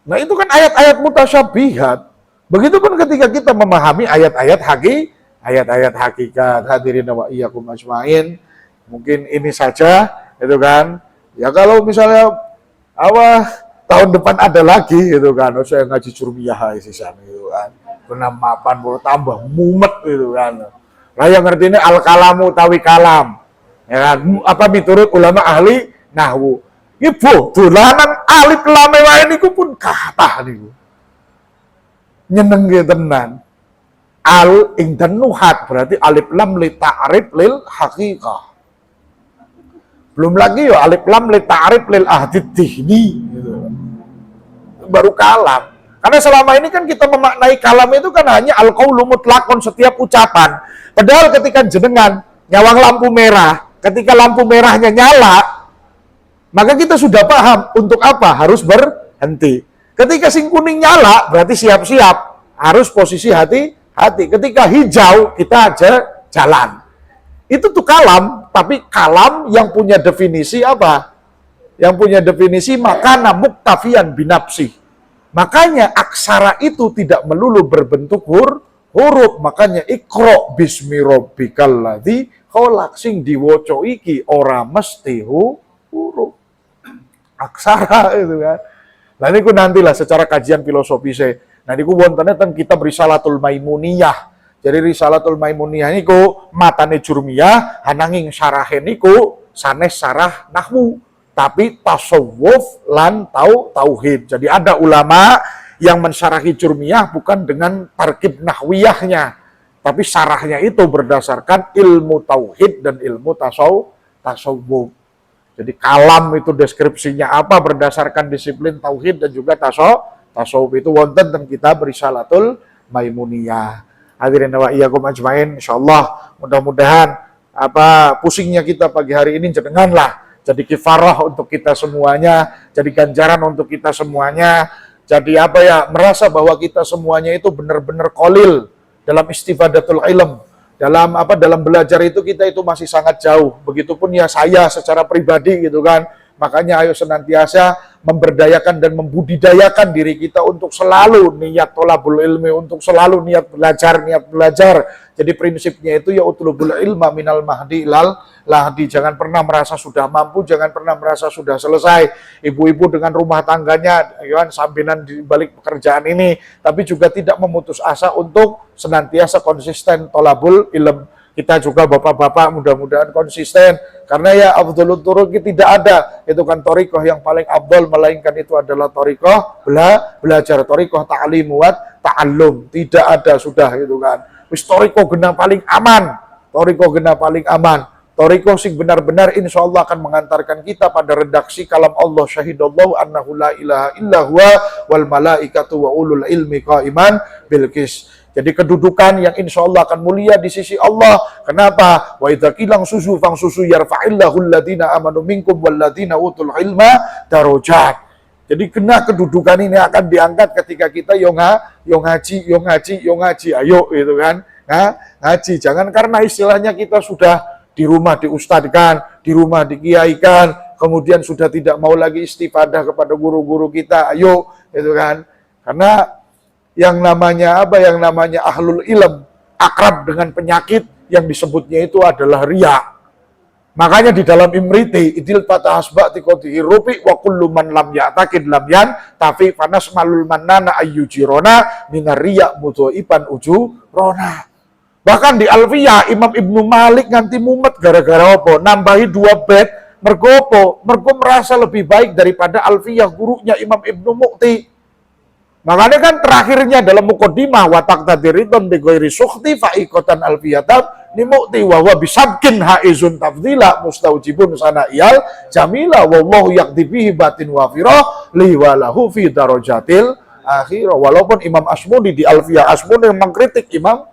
Nah itu kan ayat-ayat mutasyabihat. Begitupun ketika kita memahami ayat-ayat hakikat. Hadirin wa iyyakum ajmain. Mungkin ini saja, itu kan. Ya kalau misalnya tahun depan ada lagi, gitu kan. Saya ngaji Jurmiyah sisa gitu kan. Kena mapan baru tambah mumet gitu kan. Lah yang ngerti ini al-kalamu tawi kalam. Ya kan? Apa miturut ulama ahli nahwu. Ibu, dolanan alif lam wae niku pun kathah niku. Nyenengke tenan. Al ing nuhat berarti alif lam li ta'rif lil haqiqah. Belum lagi ya alif lam li ta'rif lil ahdid dihni gitu. Baru kalam. Karena selama ini kan kita memaknai kalam itu kan hanya al-qaulu mutlaqon setiap ucapan. Padahal ketika jenengan nyawang lampu merah, ketika lampu merahnya nyala, maka kita sudah paham untuk apa harus berhenti. Ketika sing kuning nyala, berarti siap-siap. Harus posisi hati-hati. Ketika hijau, kita aja jalan. Itu tuh kalam, tapi kalam yang punya definisi apa? Yang punya definisi makana muktafian binapsi. Makanya aksara itu tidak melulu berbentuk huruf. Makanya ikro bismi rabbikal ladzi khalaq, sing diwoco iki ora mesti huruf. Aksara itu kan. Nah ini nantilah secara kajian filosofi saya. Nah niku wontennya tentang kitab Risalatul Maimuniyah. Jadi Risalatul Maimuniyah niku matane Jurmiyah, hananging syarahe niku sanes syarah nahwu, tapi tasawuf lan tauhid. Jadi ada ulama yang mensyarahi Jurmiyah bukan dengan tarkib nahwiyahnya, tapi syarahnya itu berdasarkan ilmu tauhid dan ilmu tasawuf. Jadi kalam itu deskripsinya apa berdasarkan disiplin tauhid dan juga tasawuf itu wonten dan kita Risalatul Maimuniyah. Hadirin wa iyyakum ajmain, insyaallah mudah-mudahan pusingnya kita pagi hari ini jenenganlah jadi kifarah untuk kita semuanya, jadi ganjaran untuk kita semuanya. Jadi merasa bahwa kita semuanya itu benar-benar qalil dalam istifadatul ilm. Dalam belajar itu kita itu masih sangat jauh. Begitupun ya saya secara pribadi gitu kan. Makanya ayo senantiasa memberdayakan dan membudidayakan diri kita untuk selalu niat tholabul ilmi, untuk selalu niat belajar. Jadi prinsipnya itu ya utlubul ilma minal mahdi ilal lahdi. Jangan pernah merasa sudah mampu, jangan pernah merasa sudah selesai. Ibu-ibu dengan rumah tangganya, kan, sambilan di balik pekerjaan ini, tapi juga tidak memutus asa untuk senantiasa konsisten tholabul ilm. Kita juga bapak-bapak mudah-mudahan konsisten, karena ya afdhalul turuq tidak ada, itu kan thariqah yang paling afdal, melainkan itu adalah thariqah belajar, thariqah ta'lim wa ta'allum. Tidak ada sudah gitu kan. Wis thariqah genah paling aman, thariqah sing benar-benar insyaallah akan mengantarkan kita pada redaksi kalam Allah syahidallahu annahu la ilaha illa huwa wal malaikatu wa ulul ilmi qaiman bil qis. Jadi kedudukan yang insya Allah akan mulia di sisi Allah. Kenapa? Wa idza qilang susu fang susu yarfa'illahu alladziina amanu minkum walladziina utul ilma darajat. Jadi kena kedudukan ini akan diangkat ketika kita yo ngaji. Ayo gitu kan. Nah, ngaji. Jangan karena istilahnya kita sudah di rumah diustadkan, di rumah dikiaikan, kemudian sudah tidak mau lagi istifadah kepada guru-guru kita. Ayo gitu kan. Karena yang namanya ahlul ilm akrab dengan penyakit yang disebutnya itu adalah riya. Makanya di dalam Imriti idil patah asba'ti qadhi rufi wa kullu man lam ya'taqid lam yan tafi fanas malul manana ayyujirona minar riya mudhaiban ujurona. Bahkan di Alfiyah Imam Ibnu Malik nganti mumet gara-gara apa? Nambahi 2 bait mergo merasa lebih baik daripada Alfiyah gurunya Imam Ibnu Mu'ti. Makanya kan terakhirnya dalam muqaddimah wa taqtadiridun bi ghairi sukhti fa iqatan alfiyatan nimu'ti wa huwa bisabkin haizun tafdila mustaujibun sana'iyal jamila wallahu yaqdi bihi batin wafirah li walahu fi darajatil akhirah. Walaupun Imam Asmuni di Alfiyah Asmuni mengkritik Imam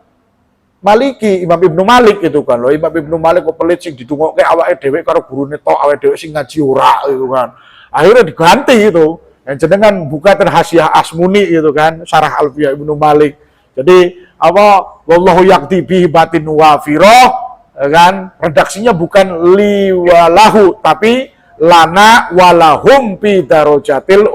Maliki, Imam Ibnu Malik itu kan. Loh, Imam Ibnu Malik kok pelit sing didungokke awake dhewe karo gurune tok, awake dhewe sing ngaji ora itu kan. Akhirnya diganti itu. Yang jenengan buka Hasiah Asmuni itu kan, Syarah Alfiyah Ibnu Malik. Jadi apa wallahu yaqdi bihi batin wafirah kan, redaksinya bukan liwalahu tapi lana walahum fi darajatil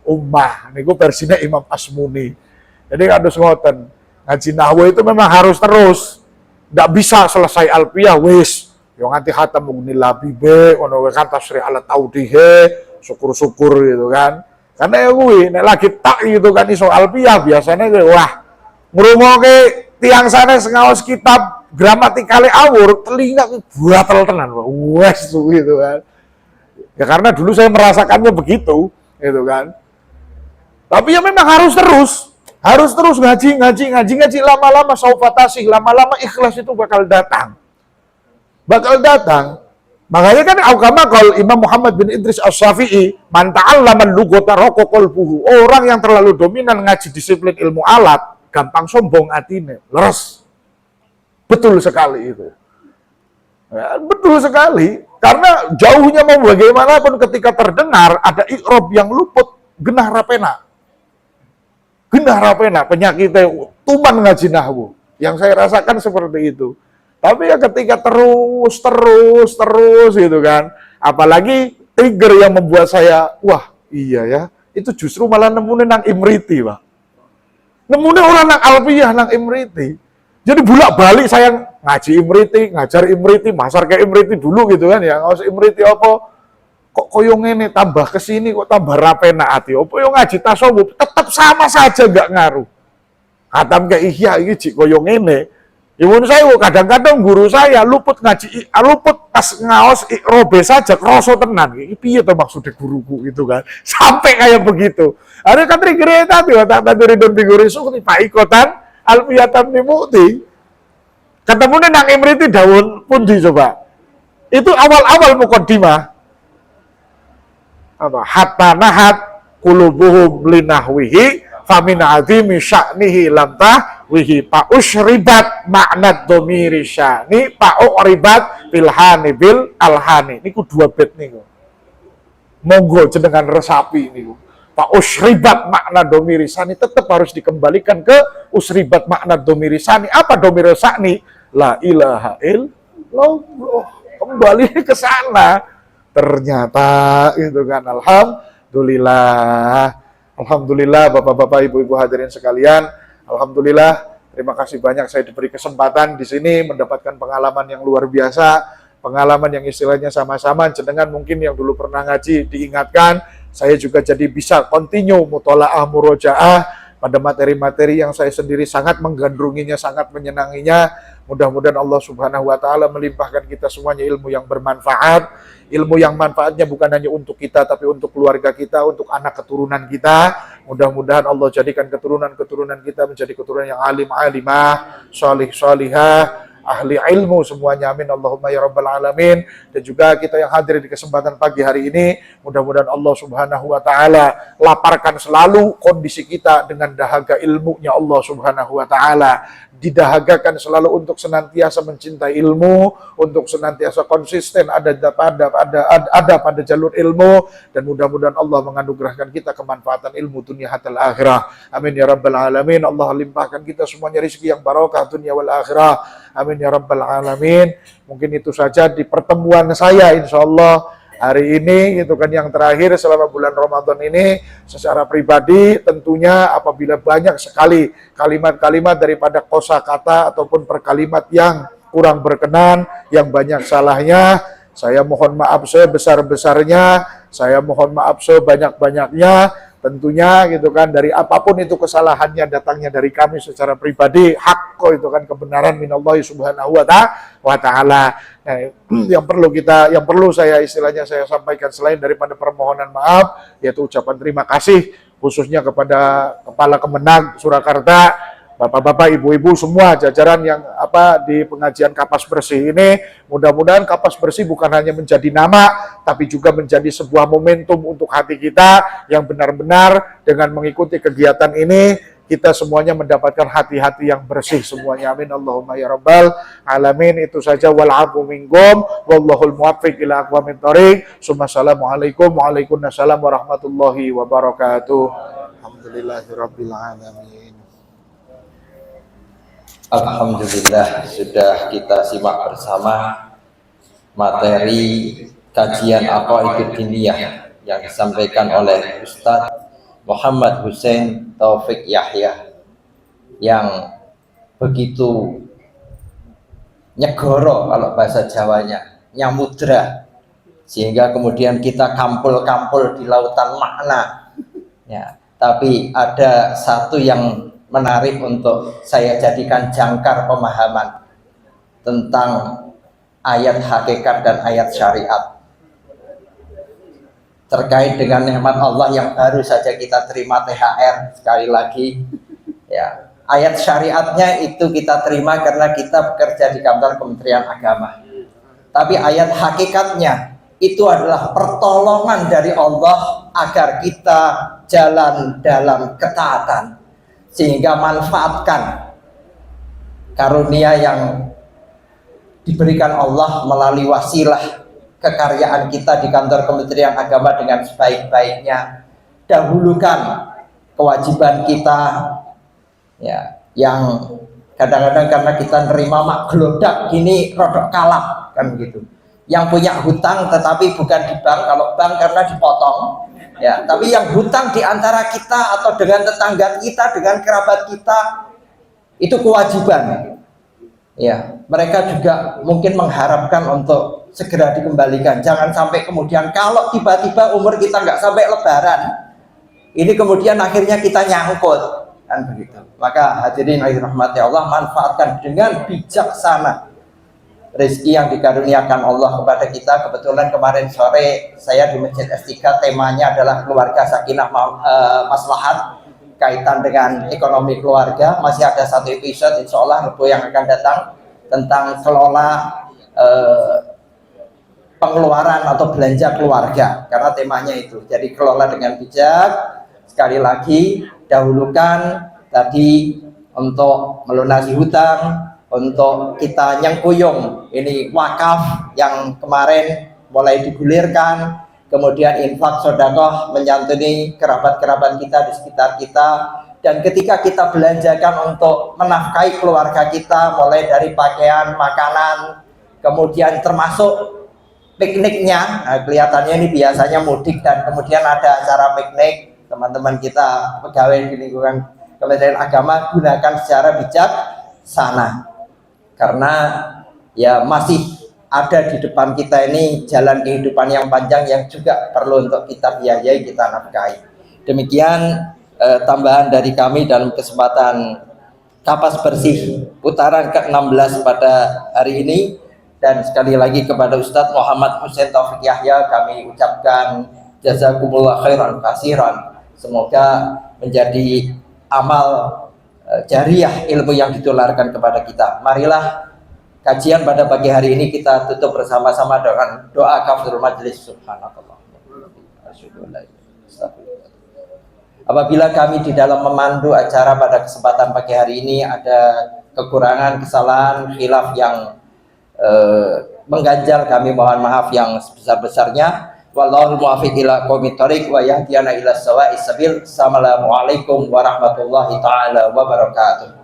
ummah. Niku versinya Imam Asmuni. Jadi kados ngoten. Ngaji nahwu itu memang harus terus. Ndak bisa selesai alfiyah wis yo nganti khatam mugni labibe ono kan tasrih ala taudihe syukur-syukur gitu kan. Karena ya kuwi nek lagi tak gitu kan iso alfiyah biasanya wah ngrungokke tiang sanes ngaos kitab gramatikale awur, telinga buatel tenan, wes gitu kan. Ya karena dulu saya merasakannya begitu, gitu kan. Tapi ya memang harus terus ngaji lama-lama saufatasih, lama-lama ikhlas itu bakal datang. Makanya kan agama kalau Imam Muhammad bin Idris Asy-Syafi'i, man ta'allama al-lughata raqa qalbuhu. Orang yang terlalu dominan ngaji disiplin ilmu alat, gampang sombong atine, leres. Betul sekali itu. Ya, betul sekali. Karena jauhnya mau bagaimanapun ketika terdengar ada i'rab yang luput, genah rapena. Penyakitnya tuman ngaji nahwu. Yang saya rasakan seperti itu. Tapi ya ketika terus gitu kan. Apalagi trigger yang membuat saya, wah iya ya, itu justru malah nemuin nang Imriti, Pak. Nemunya orang nang Alfiyah, nang Imriti. Jadi bolak-balik saya ngaji Imriti, ngajar Imriti, masar ke Imriti dulu gitu kan ya. Ngawas Imriti apa? Kok koyo ngene tambah kesini kok tambah rapena ati. Apa yo ngaji tasawuf tetap sama saja nggak ngaruh. Khatam ke Ihya iki jik koyo ngene. Imun saya kadang-kadang guru saya luput ngaji, luput pas ngaos irobe saja kroso tenan. Iki piye to maksudnya guruku gitu kan. Sampai kayak begitu. Ada kan trigger tadi otak ridon figuri sukti Pak Ikotan Alfiyatan Nimu'ti. Ketemunya nang Imriti daun pundi coba. Itu awal-awal muqaddimah. Apa? Hatta nahat qulubuhum linahwihi famin azimi sya'nihi lam tahwihi pa'usyribat makna domiri sya'ni pa'uribat bilhani bil alhani. Niku dua bait niku. Monggo jenengan resapi niku. Pa'usyribat makna domiri sya'ni tetap harus dikembalikan ke usribat makna domiri sya'ni. Apa domiri sya'ni? La ilaha illallah. Kembali ke sana. Ternyata itu kan Alhamdulillah Bapak-bapak, Ibu-ibu hadirin sekalian. Alhamdulillah, terima kasih banyak saya diberi kesempatan di sini mendapatkan pengalaman yang luar biasa, pengalaman yang istilahnya sama-sama jenengan mungkin yang dulu pernah ngaji diingatkan, saya juga jadi bisa continue mutolaah murojaah pada materi-materi yang saya sendiri sangat menggandrunginya, sangat menyenanginya. Mudah-mudahan Allah Subhanahu wa Ta'ala melimpahkan kita semuanya ilmu yang bermanfaat, ilmu yang manfaatnya bukan hanya untuk kita, tapi untuk keluarga kita, untuk anak keturunan kita. Mudah-mudahan Allah jadikan keturunan-keturunan kita menjadi keturunan yang alim-alimah, salih-salihah, ahli ilmu semuanya, amin Allahumma ya rabbal alamin. Dan juga kita yang hadir di kesempatan pagi hari ini, mudah-mudahan Allah Subhanahu wa Ta'ala laparkan selalu kondisi kita dengan dahaga ilmunya Allah Subhanahu wa Ta'ala, didahagakan selalu untuk senantiasa mencintai ilmu, untuk senantiasa konsisten ada pada jalur ilmu, dan mudah-mudahan Allah menganugerahkan kita kemanfaatan ilmu dunia hatta akhirah, amin ya rabbal alamin. Allah limpahkan kita semuanya rezeki yang barokah dunia wal akhirah, amin ya rabbal alamin. Mungkin itu saja di pertemuan saya insyaallah hari ini gitu kan, yang terakhir selama bulan Ramadan ini. Secara pribadi tentunya apabila banyak sekali kalimat-kalimat daripada kosakata ataupun perkalimat yang kurang berkenan, yang banyak salahnya, saya mohon maaf sebesar-besarnya, saya mohon maaf sebanyak-banyaknya. Tentunya gitu kan, dari apapun itu kesalahannya datangnya dari kami secara pribadi, hak itu kan kebenaran minallahi subhanahu wa ta'ala. Nah, yang perlu saya istilahnya saya sampaikan selain daripada permohonan maaf, yaitu ucapan terima kasih khususnya kepada Kepala Kemenag Surakarta, Bapak-bapak, ibu-ibu semua jajaran yang di pengajian Kapas Bersih ini, mudah-mudahan Kapas Bersih bukan hanya menjadi nama, tapi juga menjadi sebuah momentum untuk hati kita yang benar-benar dengan mengikuti kegiatan ini, kita semuanya mendapatkan hati-hati yang bersih semuanya. Amin Allahumma ya rabbal alamin. Itu saja, wal afu minkum wallahul muwaffiq ila aqwamit thoriq. Assalamualaikum waalaikumsalam warahmatullahi wabarakatuh. Alhamdulillahirabbil alamin. Alhamdulillah, sudah kita simak bersama materi kajian Aqaidud Diniyah yang disampaikan oleh Ustadz Muhammad Hussein Taufik Yahya yang begitu nyegoro kalau bahasa Jawanya, nyamudra, sehingga kemudian kita kampul-kampul di lautan makna ya. Tapi ada satu yang menarik untuk saya jadikan jangkar pemahaman tentang ayat hakikat dan ayat syariat terkait dengan nikmat Allah yang baru saja kita terima, THR. Sekali lagi ya, ayat syariatnya itu kita terima karena kita bekerja di kantor Kementerian Agama, tapi ayat hakikatnya itu adalah pertolongan dari Allah agar kita jalan dalam ketaatan, sehingga manfaatkan karunia yang diberikan Allah melalui wasilah kekaryaan kita di kantor Kementerian Agama dengan sebaik-baiknya. Dahulukan kewajiban kita ya, yang kadang-kadang karena kita nerima mak gelodak gini rodok kalap kan gitu. Yang punya hutang tetapi bukan di bank, kalau bank karena dipotong ya, tapi yang hutang di antara kita atau dengan tetangga kita, dengan kerabat kita, itu kewajiban ya. Mereka juga mungkin mengharapkan untuk segera dikembalikan. Jangan sampai kemudian kalau tiba-tiba umur kita nggak sampai lebaran, ini kemudian akhirnya kita nyangkut kan begitu. Maka hadirin yang dirahmati Allah, manfaatkan dengan bijaksana rezeki yang dikaruniakan Allah kepada kita. Kebetulan kemarin sore saya di Masjid S3, temanya adalah keluarga sakinah maslahat, kaitan dengan ekonomi keluarga. Masih ada satu episode insya Allah Rabu yang akan datang tentang kelola pengeluaran atau belanja keluarga, karena temanya itu. Jadi kelola dengan bijak. Sekali lagi, dahulukan tadi untuk melunasi hutang, untuk kita nyengkuyung ini wakaf yang kemarin mulai digulirkan, kemudian infak sedekah menyantuni kerabat-kerabat kita di sekitar kita, dan ketika kita belanjakan untuk menafkahi keluarga kita, mulai dari pakaian, makanan, kemudian termasuk pikniknya. Nah, kelihatannya ini biasanya mudik dan kemudian ada acara piknik, teman-teman kita pegawai di lingkungan Kementerian Agama gunakan secara bijaksana. Karena ya masih ada di depan kita ini jalan kehidupan yang panjang yang juga perlu untuk kita biayai, kita nafkahi. Demikian tambahan dari kami dalam kesempatan Kapas Bersih putaran ke-16 pada hari ini. Dan sekali lagi kepada Ustadz Muhammad Hussein Taufik Yahya kami ucapkan jazakumullah khairan kasiran. Semoga menjadi amal jariah ilmu yang ditularkan kepada kita. Marilah kajian pada pagi hari ini kita tutup bersama-sama dengan doa kafaratul majlis. Subhanallah. Apabila kami di dalam memandu acara pada kesempatan pagi hari ini ada kekurangan, kesalahan, khilaf yang mengganjal, kami mohon maaf yang sebesar-besarnya. Wallahul muwaffiq ila aqwamit thoriq wa yahdiyana ila shawa'is sabil. Assalamualaikum warahmatullahi taala wabarakatuh.